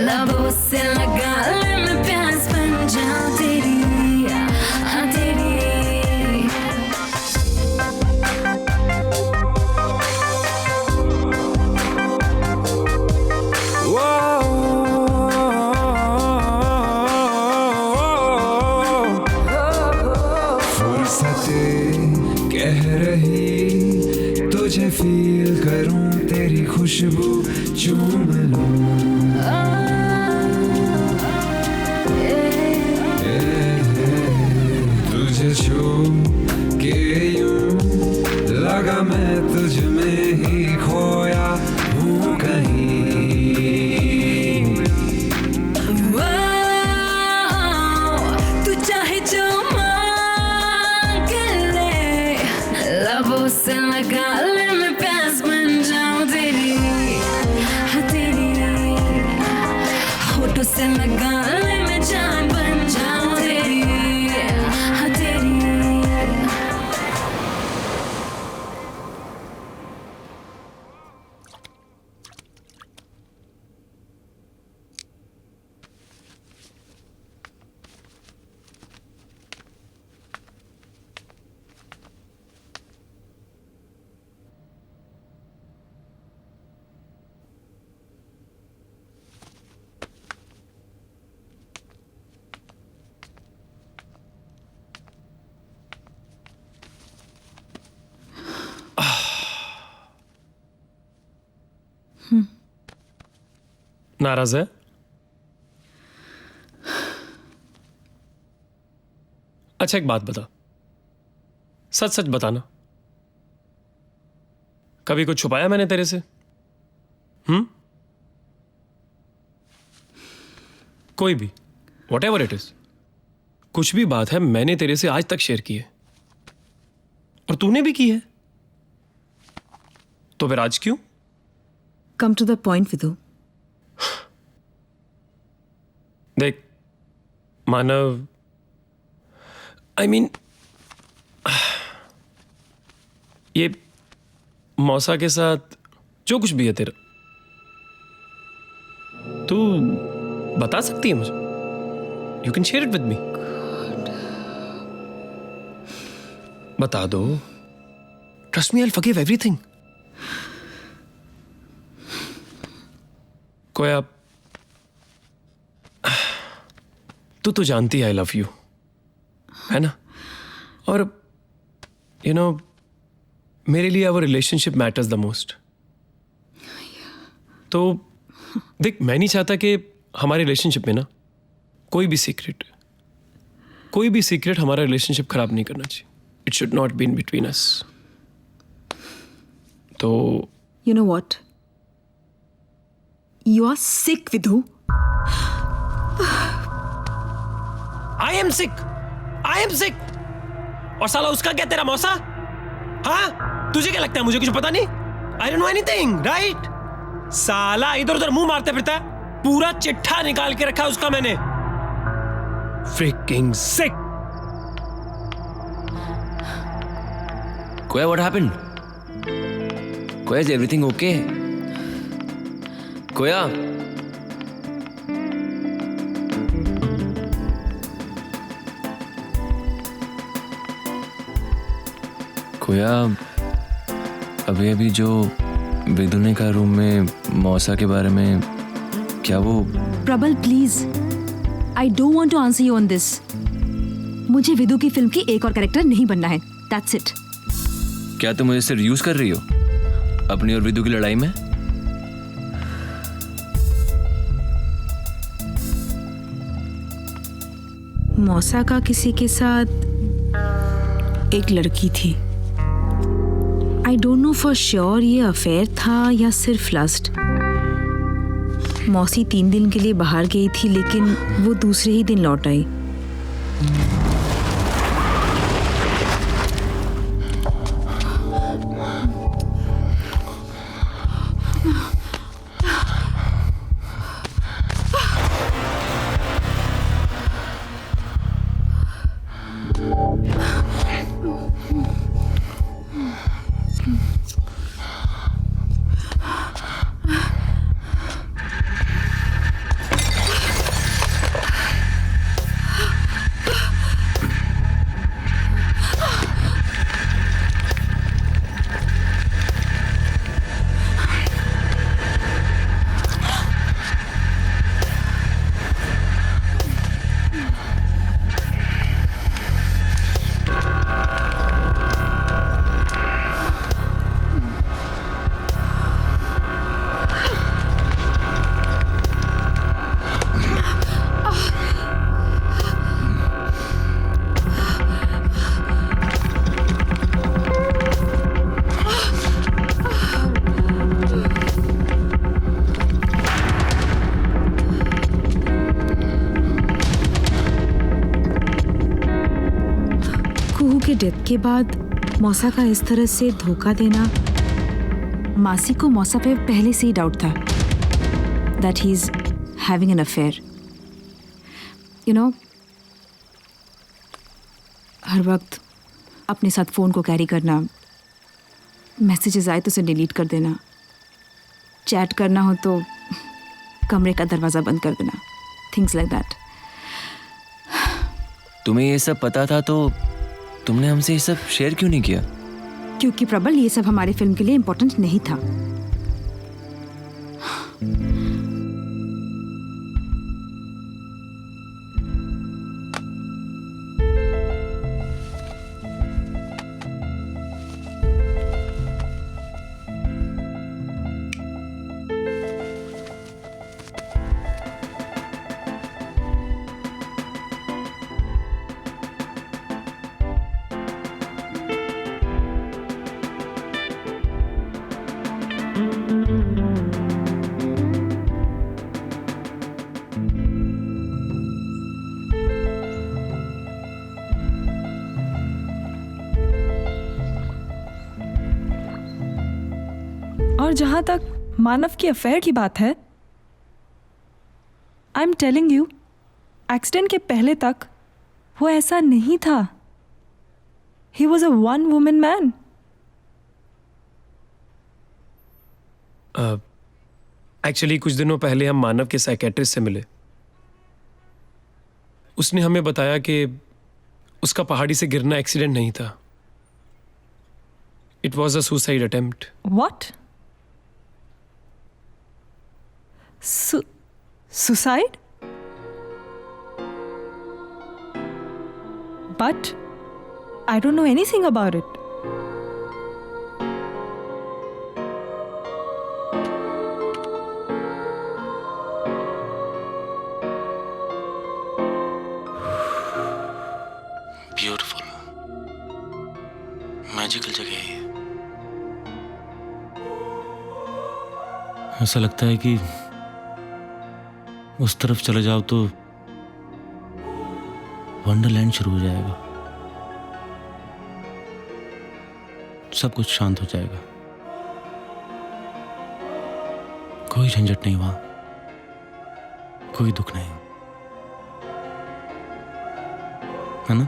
लबों से लगा ले मैं प्यास बन जाऊं तेरी, सते कह रही तुझे फील करूं तेरी खुशबू चूम लूं तुझे छू के यूं लगा मैं तुझ में ही खोया हूँ कहीं तू चाहे जो मांग ले लबों से लगा ले मैं प्यास बन जाऊं तेरी हाँ तेरी होठों से लगा ले मैं जान बन जाऊं तेरी हाँ तेरी नाराज है? अच्छा एक बात बता, सच सच बताना, कभी कुछ छुपाया मैंने तेरे से? कोई भी, वॉट एवर इट इज, कुछ भी बात है मैंने तेरे से आज तक शेयर की है और तूने भी की है, तो फिर आज क्यों? Come to the point Vidhu. देख मानव, आई मीन ये मौसा के साथ जो कुछ भी है तेरा, तू बता सकती है मुझे? You can share it with me. बता दो, trust me, I will forgive everything. कोई आप, तू तो जानती है आई लव यू, है ना? और यू नो मेरे लिए our relationship matters the most. तो देख, मैं नहीं चाहता कि हमारे रिलेशनशिप में ना कोई भी सीक्रेट हमारा रिलेशनशिप खराब नहीं करना चाहिए। It should not be in between us. तो you know what, you are sick Vidhu. I am sick. और साला उसका क्या, तेरा मौसा? हाँ, तुझे क्या लगता है मुझे कुछ पता नहीं? I don't know anything, right? साला इधर उधर मुंह मारते फिरता है, पूरा चिट्ठा निकाल के रखा उसका मैंने। Freaking sick. Koya, what happened? Koya, is everything okay? Koya? कोया, अभी अभी जो विदु ने कहा रूम में मौसा के बारे में, क्या वो? Prabal please, I don't want to answer you on this. मुझे विदु की फिल्म की एक और कैरेक्टर नहीं बनना है, दैट्स इट। क्या तुम मुझे सिर्फ यूज कर रही हो अपनी और विदु की लड़ाई में? मौसा का किसी के साथ एक लड़की थी। I don't know for sure ये अफेयर था या सिर्फ लस्ट। मौसी 3 दिन के लिए बाहर गई थी, लेकिन वो दूसरे ही दिन लौट आई। कुहू के डेथ के बाद मौसा का इस तरह से धोखा देना, मासी को मौसा पे पहले से ही डाउट था that he is having an affair. You know, हर वक्त अपने साथ फ़ोन को कैरी करना, मैसेजेस आए तो उसे डिलीट कर देना, चैट करना हो तो कमरे का दरवाज़ा बंद कर देना, थिंग्स लाइक दैट। तुम्हें ये सब पता था तो तुमने हमसे ये सब शेयर क्यों नहीं किया? क्योंकि प्रबल ये सब हमारी फिल्म के लिए इम्पोर्टेंट नहीं था। और जहां तक मानव की अफेयर की बात है, I am telling you, accident के पहले तक वो ऐसा नहीं था। He was a one woman man. Actually कुछ दिनों पहले हम मानव के साइकेट्रिस्ट से मिले। उसने हमें बताया कि उसका पहाड़ी से गिरना एक्सीडेंट नहीं था, it was a suicide attempt. What? Suicide? But I don't know anything about it. Beautiful, magical जगह है ये। ऐसा लगता है कि उस तरफ चले जाओ तो वंडरलैंड शुरू हो जाएगा, सब कुछ शांत हो जाएगा, कोई झंझट नहीं वहां, कोई दुख नहीं, है ना?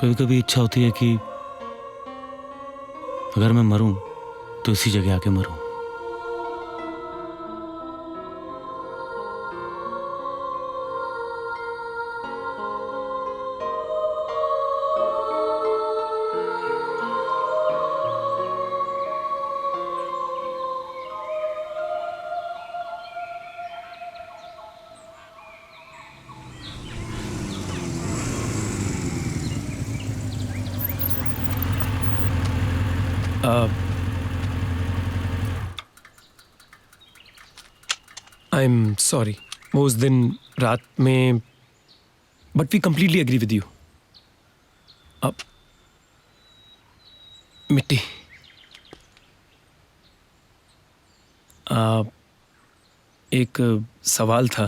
कभी कभी इच्छा होती है कि अगर मैं मरूं तो इसी जगह आके मरूं। आई एम सॉरी, वो उस दिन रात में, but we completely agree with you. अब मिट्टी, एक सवाल था।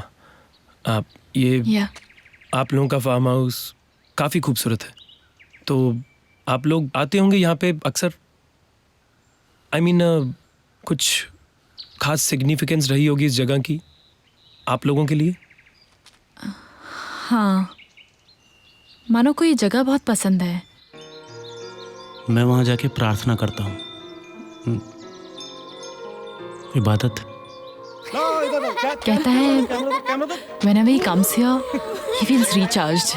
ये आप लोगों का फार्म हाउस काफ़ी खूबसूरत है, तो आप लोग आते होंगे यहाँ पे अक्सर? आई मीन कुछ खास सिग्निफिकेंस रही होगी इस जगह की आप लोगों के लिए? हाँ, मानो को ये जगह बहुत पसंद है। मैं वहां जाके प्रार्थना करता हूँ, इबादत। कहता है whenever he comes here, he feels recharged.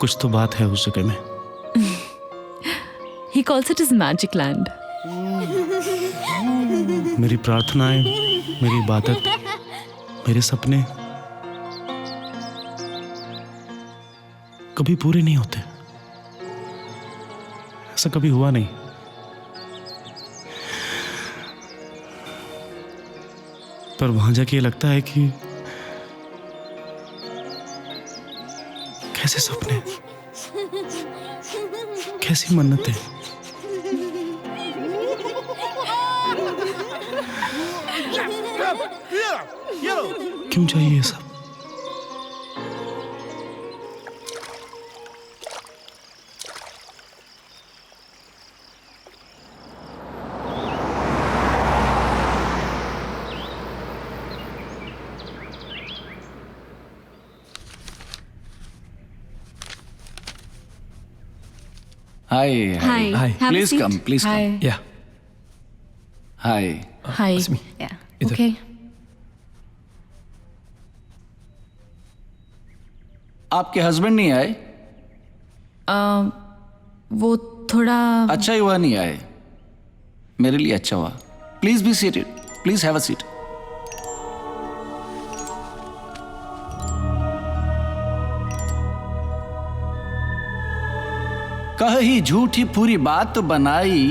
कुछ तो बात है उस जगह में। He calls it his magic land. मेरी प्रार्थनाएं, मेरी इबादत, मेरे सपने कभी पूरे नहीं होते, ऐसा कभी हुआ नहीं। पर वहां जाके लगता है कि कैसे सपने, कैसी मन्नतें। क्यों चाहिए ये सब? हाय Hi. Have a please seat. Come please Hi. कम या हाय Hi. Asmi. Yeah. इधर। Okay. आपके हस्बैंड नहीं आए? वो थोड़ा अच्छा ही हुआ नहीं आए, मेरे लिए अच्छा हुआ। Please be seated, please have a seat. कही झूठी पूरी बात बनाई,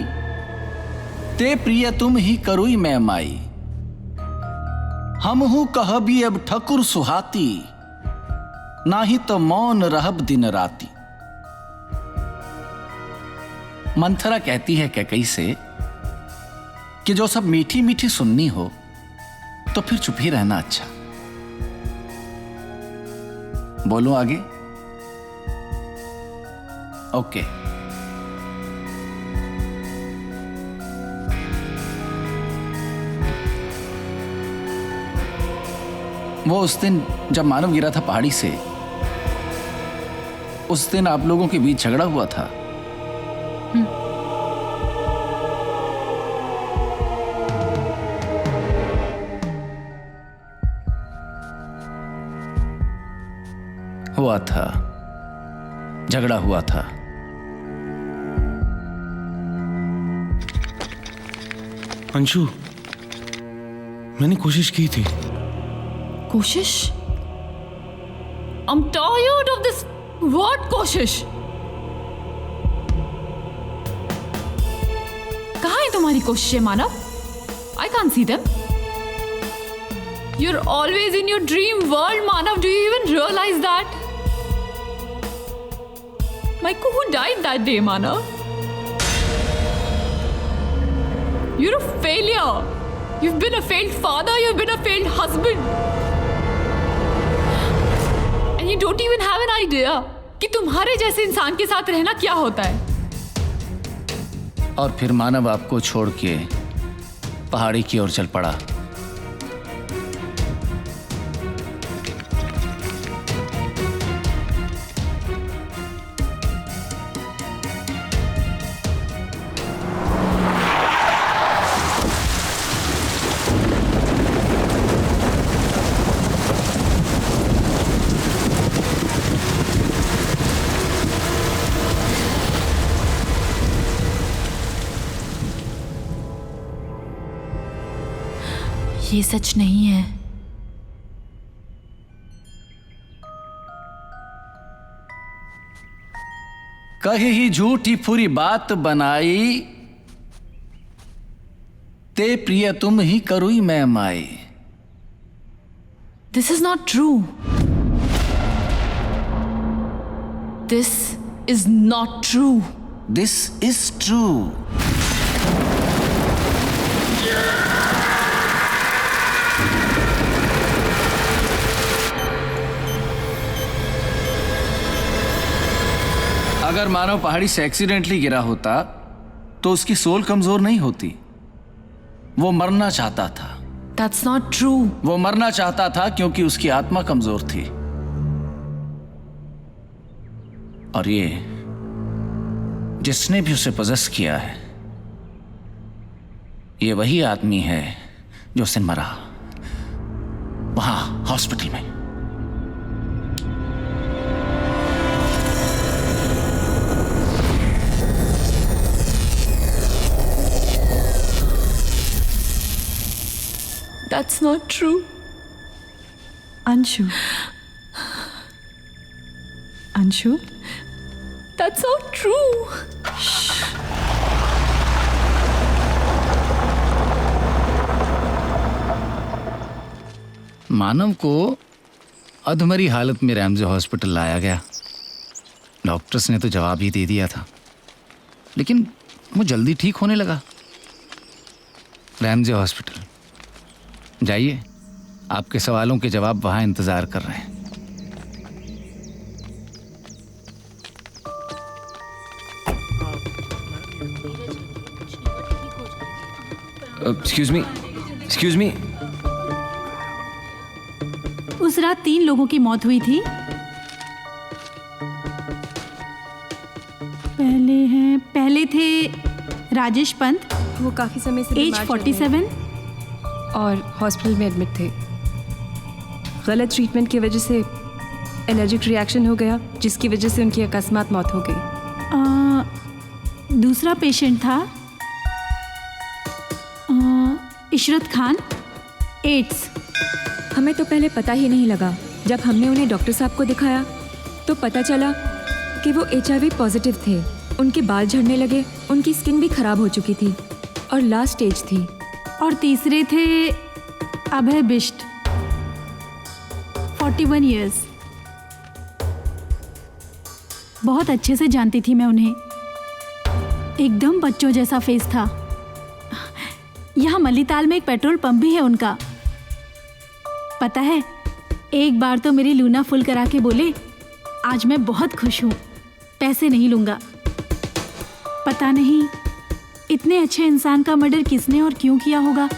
ते प्रिय तुम ही करुई मैं माई। हम हूं कह भी अब ठकुर सुहाती, नाही तो मौन रहब दिन राती। मंथरा कहती है कैकई से कि जो सब मीठी मीठी सुननी हो तो फिर चुप ही रहना अच्छा। बोलो आगे। ओके। वो उस दिन जब मानव गिरा था पहाड़ी से, उस दिन आप लोगों के बीच झगड़ा हुआ था। हुआ था, झगड़ा हुआ था। अंशु, मैंने कोशिश की थी। कोशिश? I'm tired of this word कोशिश। कहाँ है तुम्हारी कोशिशें मानव? I can't see them. You're always in your dream world, Manav. Do you even realize that? Maiku, who died that day, Manav? You're a failure. You've been a failed father. You've been a failed husband. And you don't even have an idea कि तुम्हारे जैसे इंसान के साथ रहना क्या होता है। और फिर मानव आपको छोड़ के पहाड़ी की ओर चल पड़ा। ये सच नहीं है। कही ही झूठी पूरी बात बनाई, ते प्रिय तुम ही करुई मैं माई। This is not true. This is not true. This is true. अगर मानव पहाड़ी से एक्सीडेंटली गिरा होता तो उसकी सोल कमजोर नहीं होती। वो मरना चाहता था। That's not true. वो मरना चाहता था क्योंकि उसकी आत्मा कमजोर थी। और ये जिसने भी उसे पजेस किया है, ये वही आदमी है जो उस दिन मरा वहां हॉस्पिटल में। That's not true. Anshu. Anshu? That's not true. मानव को अधमरी हालत में रैमजे हॉस्पिटल लाया गया। डॉक्टर्स ने तो जवाब ही दे दिया था, लेकिन वो जल्दी ठीक होने लगा। रैमजे हॉस्पिटल जाइए, आपके सवालों के जवाब वहां इंतजार कर रहे हैं। Excuse me. उस रात 3 लोगों की मौत हुई थी। पहले हैं थे राजेश पंत, वो काफ़ी समय से एज बीमार चल रहे 47, और हॉस्पिटल में एडमिट थे। गलत ट्रीटमेंट की वजह से एलर्जिक रिएक्शन हो गया, जिसकी वजह से उनकी अकस्मात मौत हो गई। दूसरा पेशेंट था इशरत खान, एड्स। हमें तो पहले पता ही नहीं लगा। जब हमने उन्हें डॉक्टर साहब को दिखाया तो पता चला कि वो HIV पॉजिटिव थे। उनके बाल झड़ने लगे, उनकी स्किन भी खराब हो चुकी थी और लास्ट स्टेज थी। और तीसरे थे अभय बिष्ट, 41 इयर्स। बहुत अच्छे से जानती थी मैं उन्हें, एकदम बच्चों जैसा फेस था। यहाँ मल्लीताल में एक पेट्रोल पंप भी है उनका। पता है, एक बार तो मेरी लूना फुल करा के बोले, आज मैं बहुत खुश हूँ, पैसे नहीं लूँगा। पता नहीं इतने अच्छे इंसान का मर्डर किसने और क्यों किया होगा।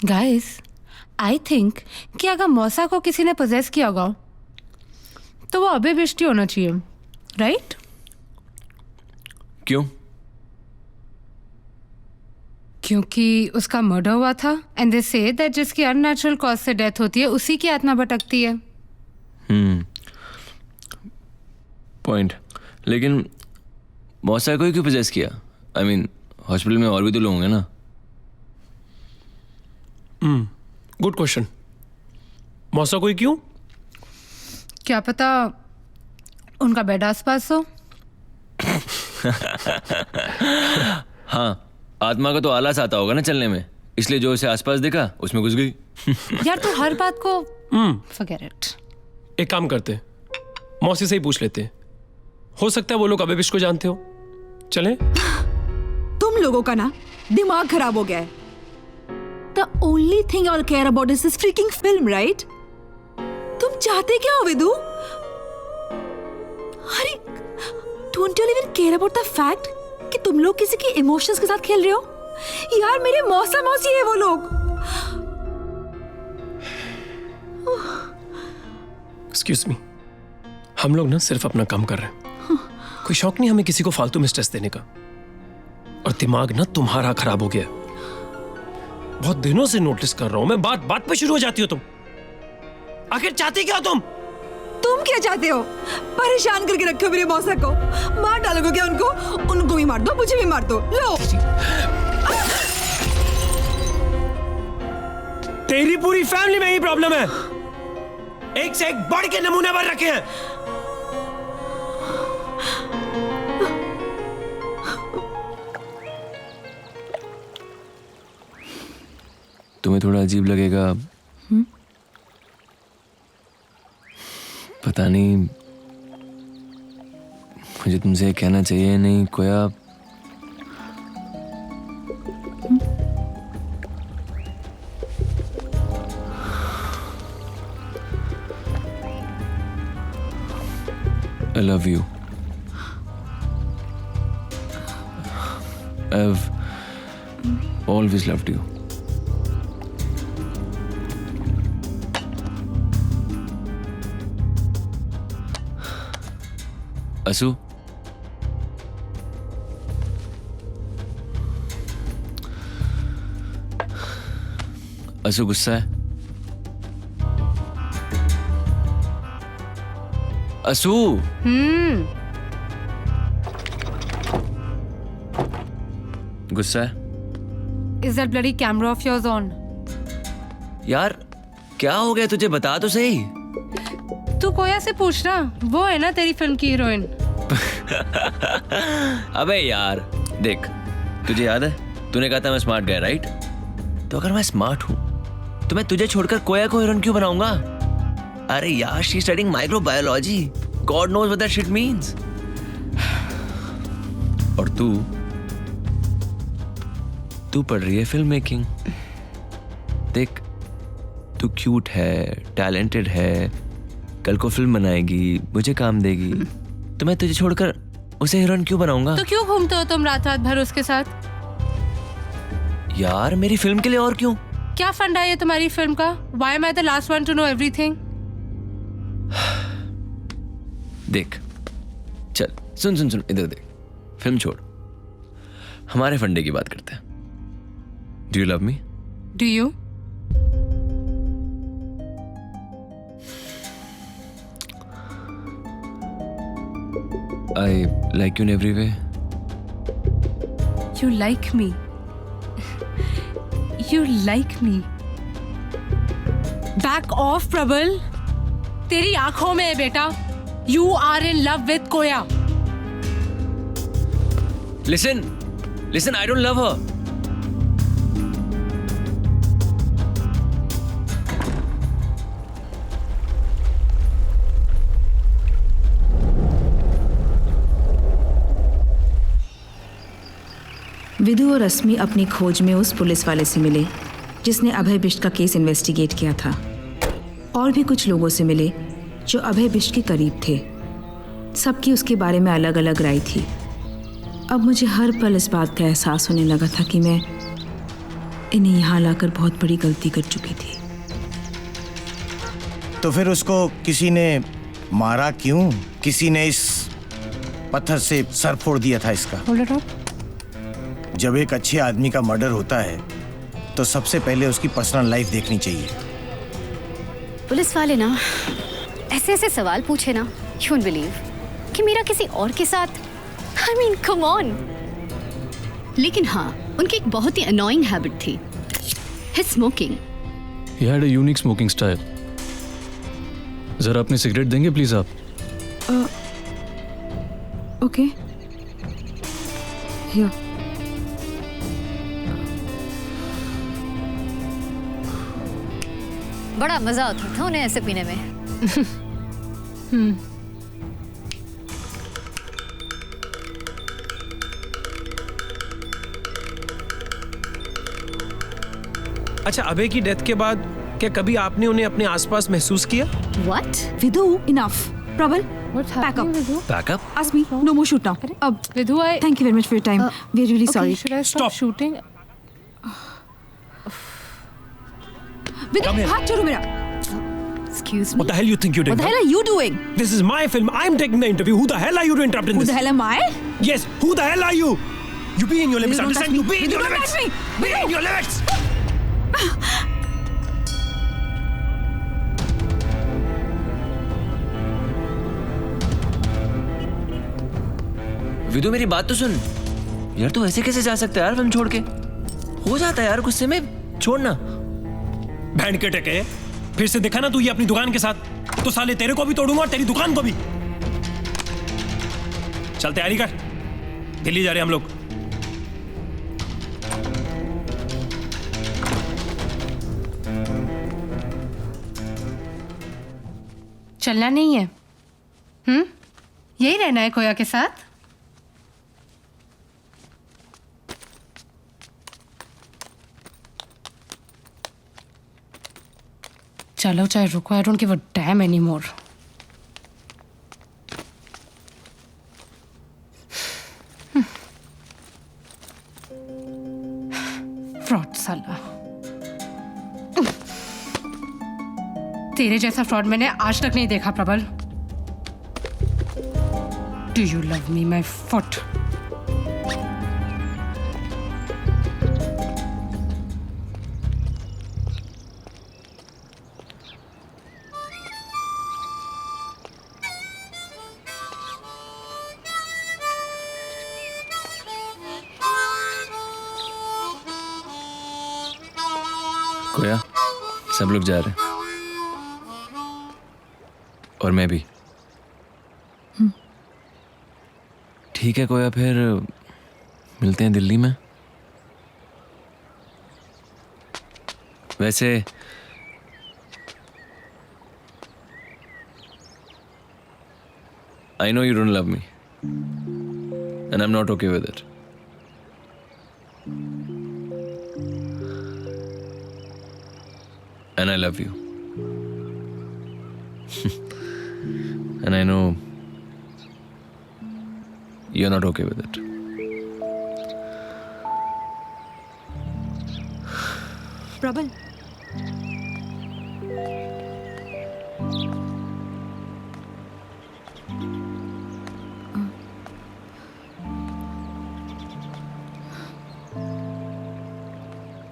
गाइस, आई थिंक कि अगर मौसा को किसी ने पोजेस किया होगा तो वो अभय बिष्ट ही होना चाहिए, राइट? क्यों? क्योंकि उसका मर्डर हुआ था एंड दे से दैट जिसकी अननेचुरल कॉज से डेथ होती है उसी की आत्मा भटकती है। पॉइंट। लेकिन मौसा को ही क्यों पोजेस किया? आई मीन हॉस्पिटल में और भी तो लोग होंगे ना। Good question. मौसा को ही क्यों? क्या पता उनका बेड आसपास हो। हाँ, आत्मा का तो आलस आता होगा ना चलने में, इसलिए जो उसे आसपास देखा उसमें घुस गई। यार तू हर बात को फॉरगेट इट। एक काम करते, मौसी से ही पूछ लेते, हो सकता है वो लोग अभय बिष्ट को जानते हो। चलें? तुम लोगों का ना दिमाग खराब हो गया है। The only thing I'll care about is this freaking film, right? तुम चाहते क्या हो विदु? अरे, don't you even care about the fact कि तुम लोग किसी के इमोशंस के साथ खेल रहे हो? यार मेरे मौसा मौसी है वो लोग। एक्सक्यूज मी, हम लोग ना सिर्फ अपना काम कर रहे हैं। कोई शौक नहीं हमें किसी को फालतू में स्ट्रेस देने का। और दिमाग ना तुम्हारा खराब हो गया। बहुत दिनों से नोटिस कर रहा हूं मैं, बात बात पे शुरू हो जाती हो तुम। आखिर चाहती क्या हो तुम? तुम क्या चाहते हो? परेशान करके रखे हो मेरे मौसा को। मार डालोगे क्या उनको? उनको भी मार दो, मुझे भी मार दो। लो। तेरी पूरी फैमिली में ही प्रॉब्लम है। एक से एक बढ़ के नमूने भर रखे हैं। तुम्हें थोड़ा अजीब लगेगा, पता नहीं मुझे तुमसे कहना चाहिए नहीं कोया। I love you. I've always loved you. असू, असू गुस्सा है? असू, गुस्सा है? Is that bloody camera of yours on? यार क्या हो गया तुझे, बता तो सही। तू कोया से पूछना, वो है ना तेरी फिल्म की हीरोइन। अबे यार देख, तुझे याद है तूने कहा था मैं स्मार्ट गाय, राइट? तो अगर मैं स्मार्ट हूं तो मैं तुझे छोड़कर कोया को हीरोइन क्यों बनाऊंगा? अरे यार, she studying microbiology, God knows what that shit means. और तू पढ़ रही है फिल्म मेकिंग। देख, तू क्यूट है, टैलेंटेड है, कल को फिल्म बनाएगी, मुझे काम देगी, तो मैं तुझे छोड़कर उसे हीरोइन क्यों बनाऊंगा? तो क्यों घूमते हो तुम रात रात भर उसके साथ? यार मेरी फिल्म के लिए, और क्यों? क्या फंडा है तुम्हारी फिल्म का? Why am I the last one to know everything? देख, चल सुन सुन सुन, इधर देख, फिल्म छोड़, हमारे फंडे की बात करते हैं। Do you love me? Do you? I like you in every way. You like me. You like me. Back off, Prabal. तेरी आंखों में है बेटा. You are in love with Koya. Listen, listen, I don't love her. Vidhu और रश्मि अपनी खोज में उस पुलिस वाले से मिले जिसने अभय बिष्ट का केस इन्वेस्टिगेट किया था, और भी कुछ लोगों से मिले जो अभय बिष्ट के करीब थे। सबकी उसके बारे में अलग अलग राय थी। अब मुझे हर पल इस बात का एहसास होने लगा था कि मैं इन्हें यहाँ लाकर बहुत बड़ी गलती कर चुकी थी। तो फिर उसको किसी ने मारा क्यों? किसी ने इस पत्थर से सर फोड़ दिया था इसका। जब एक अच्छे आदमी का मर्डर होता है तो सबसे पहले उसकी पर्सनल लाइफ देखनी चाहिए। पुलिस वाले ना ऐसे ऐसे सवाल पूछे ना, यू वोंट बिलीव कि मेरा किसी और के साथ, आई मीन कम ऑन। लेकिन हाँ, उनकी एक बहुत ही अनोइंग हैबिट थी, his smoking. He had a unique smoking style. जरा अपनी सिगरेट देंगे प्लीज आप? Okay, here. बड़ा मजा आता था उन्हें ऐसे पीने में। अच्छा, अभय की डेथ के बाद क्या कभी आपने उन्हें अपने आसपास महसूस किया? What? Vidhu, enough. Prabal, pack up. Pack up? Ask me. No more shoot now. Vidhu, thank you very much for your time. We are really sorry. Should I stop shooting? Vidhu, हाथ छोड़ो मेरा. Excuse me. What the hell you think you're doing? What the hell are you doing? This is my film. I'm taking the interview. Who the hell are you to interrupt in Who this? the hell am I? Yes, who the hell are you? You be in your limits. Don't touch Understand? You me. be in your Don't limits. touch me. Be in your limits. विदु, मेरी बात तो सुन यार। तू ऐसे कैसे जा सकता है यार फिल्म छोड़ के? हो जाता है यार गुस्से में, छोड़ना। बैंड के टके, फिर से दिखा ना तू ये अपनी दुकान के साथ, तो साले तेरे को भी तोड़ूंगा और तेरी दुकान को भी। चल तैयारी कर, दिल्ली जा रहे हैं हम लोग। चलना नहीं है? यही रहना है कोया के साथ? चलो चाहे रुको, I don't give a dam anymore. Fraud साला। तेरे जैसा फ्रॉड मैंने आज तक नहीं देखा Prabal. Do you love me my foot? Koya, सब लोग जा रहे हैं और मैं भी। ठीक है कोया, फिर मिलते हैं दिल्ली में। वैसे I know you don't love me and I'm not okay with it. And I love you. And I know you're not okay with it. Prabal,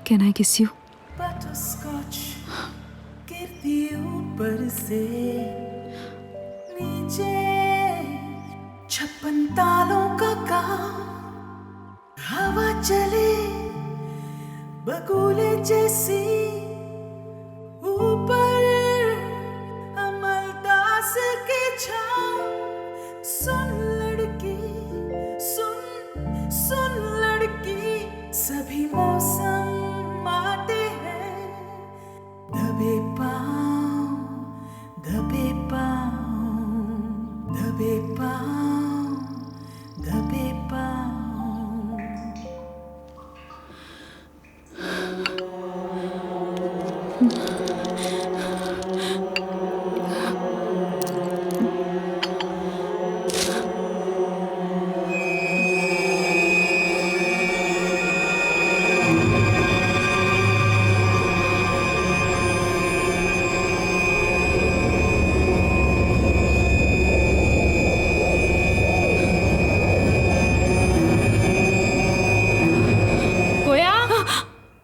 Can I kiss you? Butterscotch गिरती ऊपर से नीचे 56 तालों का काम हवा चले बगुले जैसी ऊपर अमलदास की छाँव सुन लड़की सुन लड़की सभी मौसम आते हैं दबे पाँव दबे पाँव दबे पाँव दबे पाँव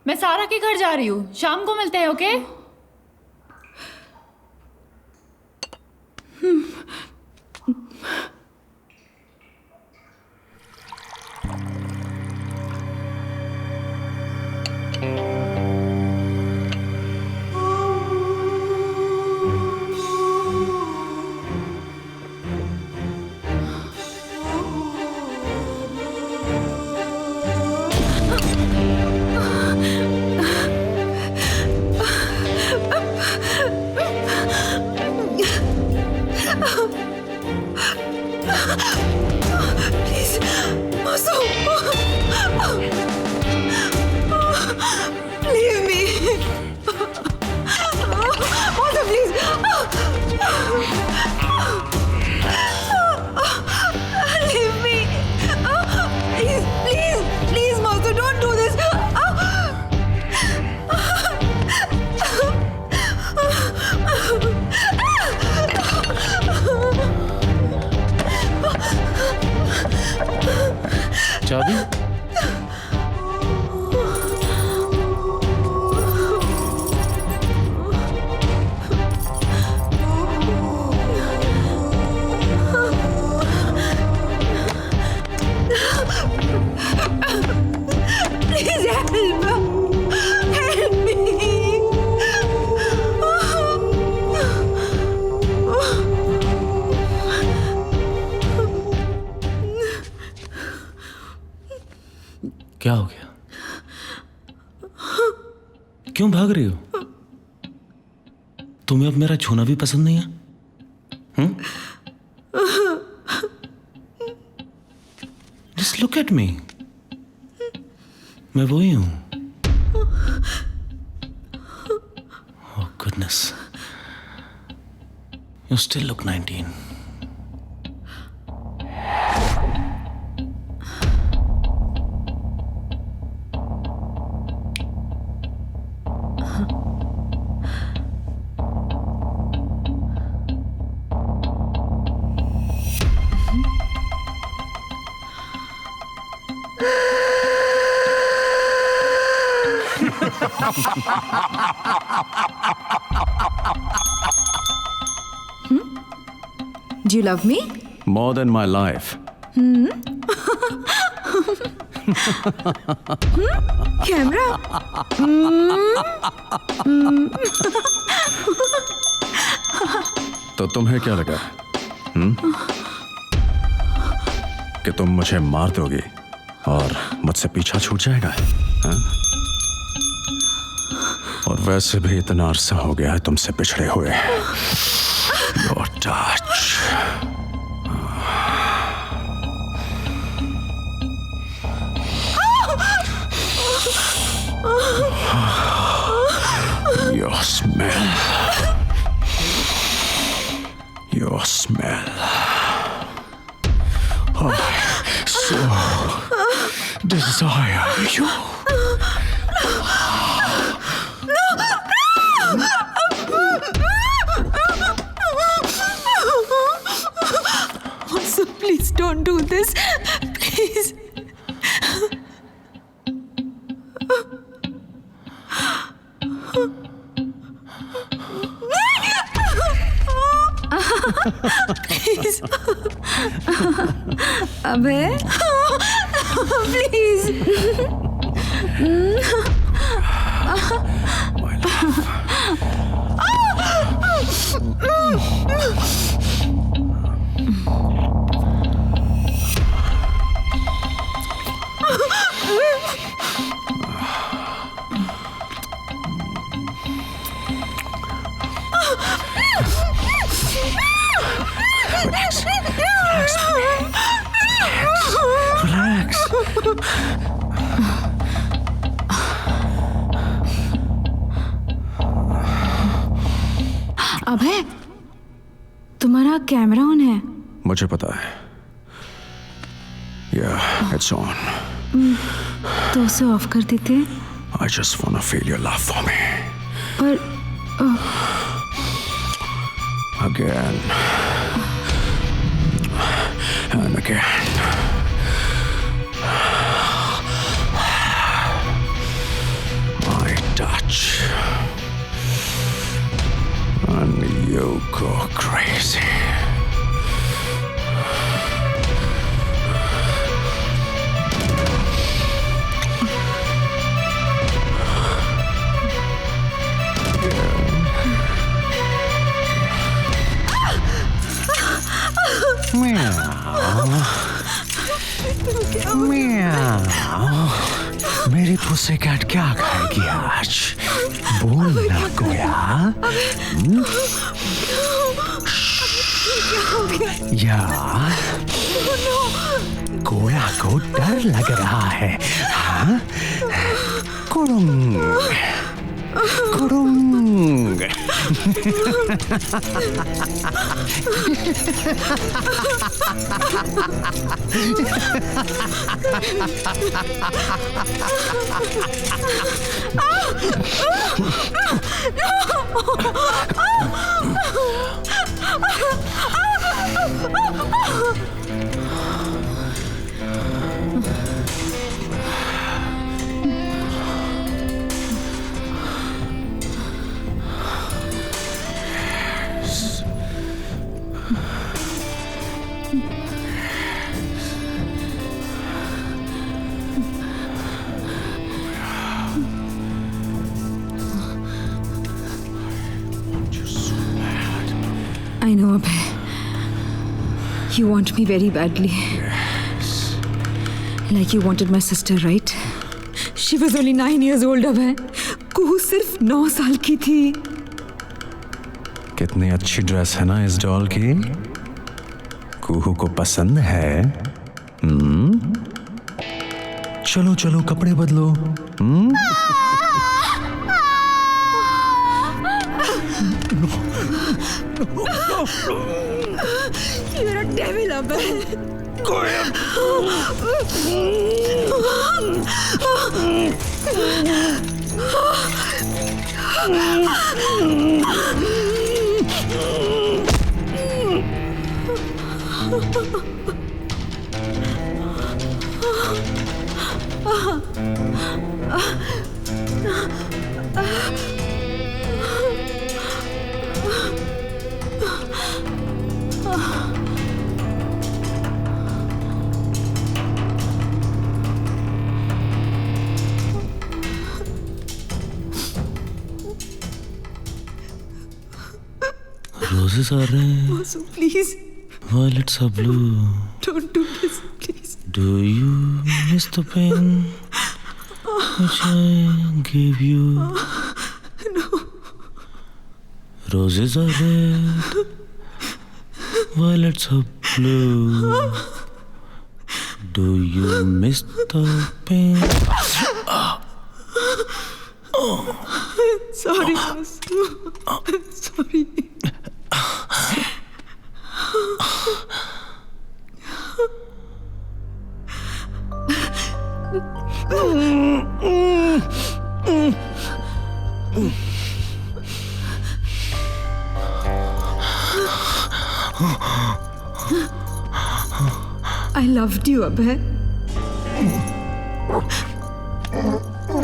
मैं सारा के घर जा रही हूँ, शाम को मिलते हैं, ओके? चाबी? Please help me. क्या हो गया? क्यों भाग रही हो? तुम्हें अब मेरा छूना भी पसंद नहीं है? Just look at me. मैं वही हूं. Oh goodness. You still look 19. Do you love me? More than my life. Camera? तो तुम्हें क्या लगा? कि तुम मुझे मार दोगी और मुझसे पीछा छूट जाएगा? और वैसे भी इतना अरसा हो गया है तुमसे पिछड़े हुए. Your touch. Your smell. Your smell. I so desire you. Also, please don't do this. Please. अबे प्लीज। अभय, तुम्हारा कैमरा ऑन है? मुझे पता है। Yeah, it's on. तो उसे ऑफ कर देते। I just wanna feel your love for me. पर Again. And again. My touch. And you go crazy. मेरी पुसे कैट क्या खाएगी आज? बोल ना कोया। यार, कोया को डर लग रहा है। हाँ? कुड़ुंग कुड़ुंग। I know, Abhay. You want me very badly. Yes. Like you wanted my sister, right? She was only 9 years old, Abhay. कुहू सिर्फ 9 साल की थी। कितनी अच्छी ड्रेस है ना इस डॉल की। कुहू को पसंद है। चलो चलो कपड़े बदलो। You're a devil, Abhay. Roses are red. Masu, please. Violets are blue. Don't do this, please. Do you miss the pen which I gave you? No. Roses are red. Violets are blue. Do you miss the pen? Sorry, Masu. Sorry. I loved you, Abhay.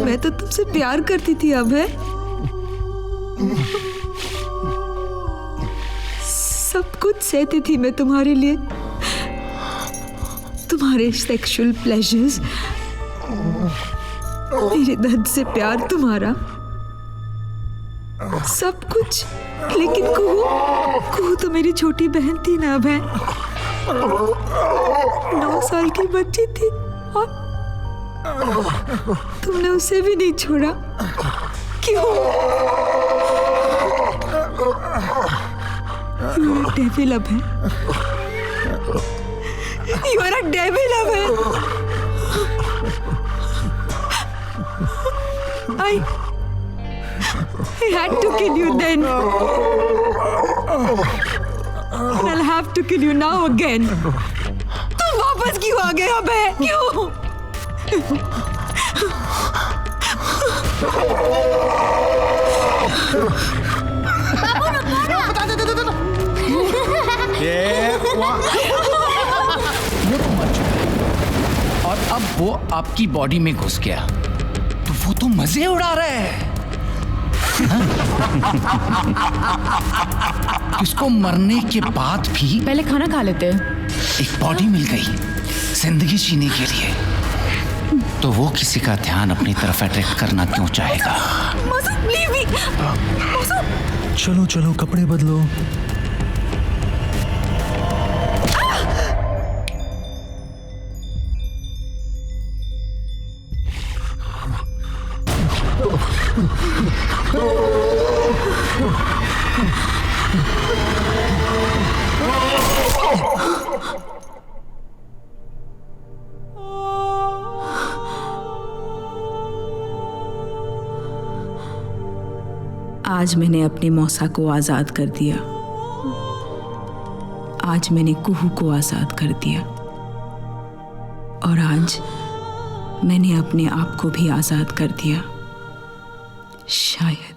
मैं तो तुमसे प्यार करती थी, अभय। सब कुछ सहती थी मैं तुम्हारे लिए। तुम्हारे सेक्सुअल प्लेजर्स, मेरे दर्द से प्यार तुम्हारा, सब कुछ। लेकिन कुहू तो मेरी छोटी बहन थी ना बहन, 9 साल की बच्ची थी और तुमने उसे भी नहीं छोड़ा। क्यों? You are a devil, Abhay. You are a devil, Abhay. I had to kill you then. And I'll have to kill you now again. तुम वापस क्यों आ गए अबे? क्यों? वो तो मर चुका और अब वो आपकी बॉडी में घुस गया तो वो तो मजे उड़ा रहा है। इसको मरने के बाद भी पहले खाना खा लेते हैं। एक बॉडी मिल गई जिंदगी जीने के लिए, तो वो किसी का ध्यान अपनी तरफ अट्रैक्ट करना क्यों चाहेगा? चलो चलो कपड़े बदलो। आज मैंने अपनी मौसा को आज़ाद कर दिया। आज मैंने कुहू को आज़ाद कर दिया। और आज मैंने अपने आप को भी आज़ाद कर दिया। शायद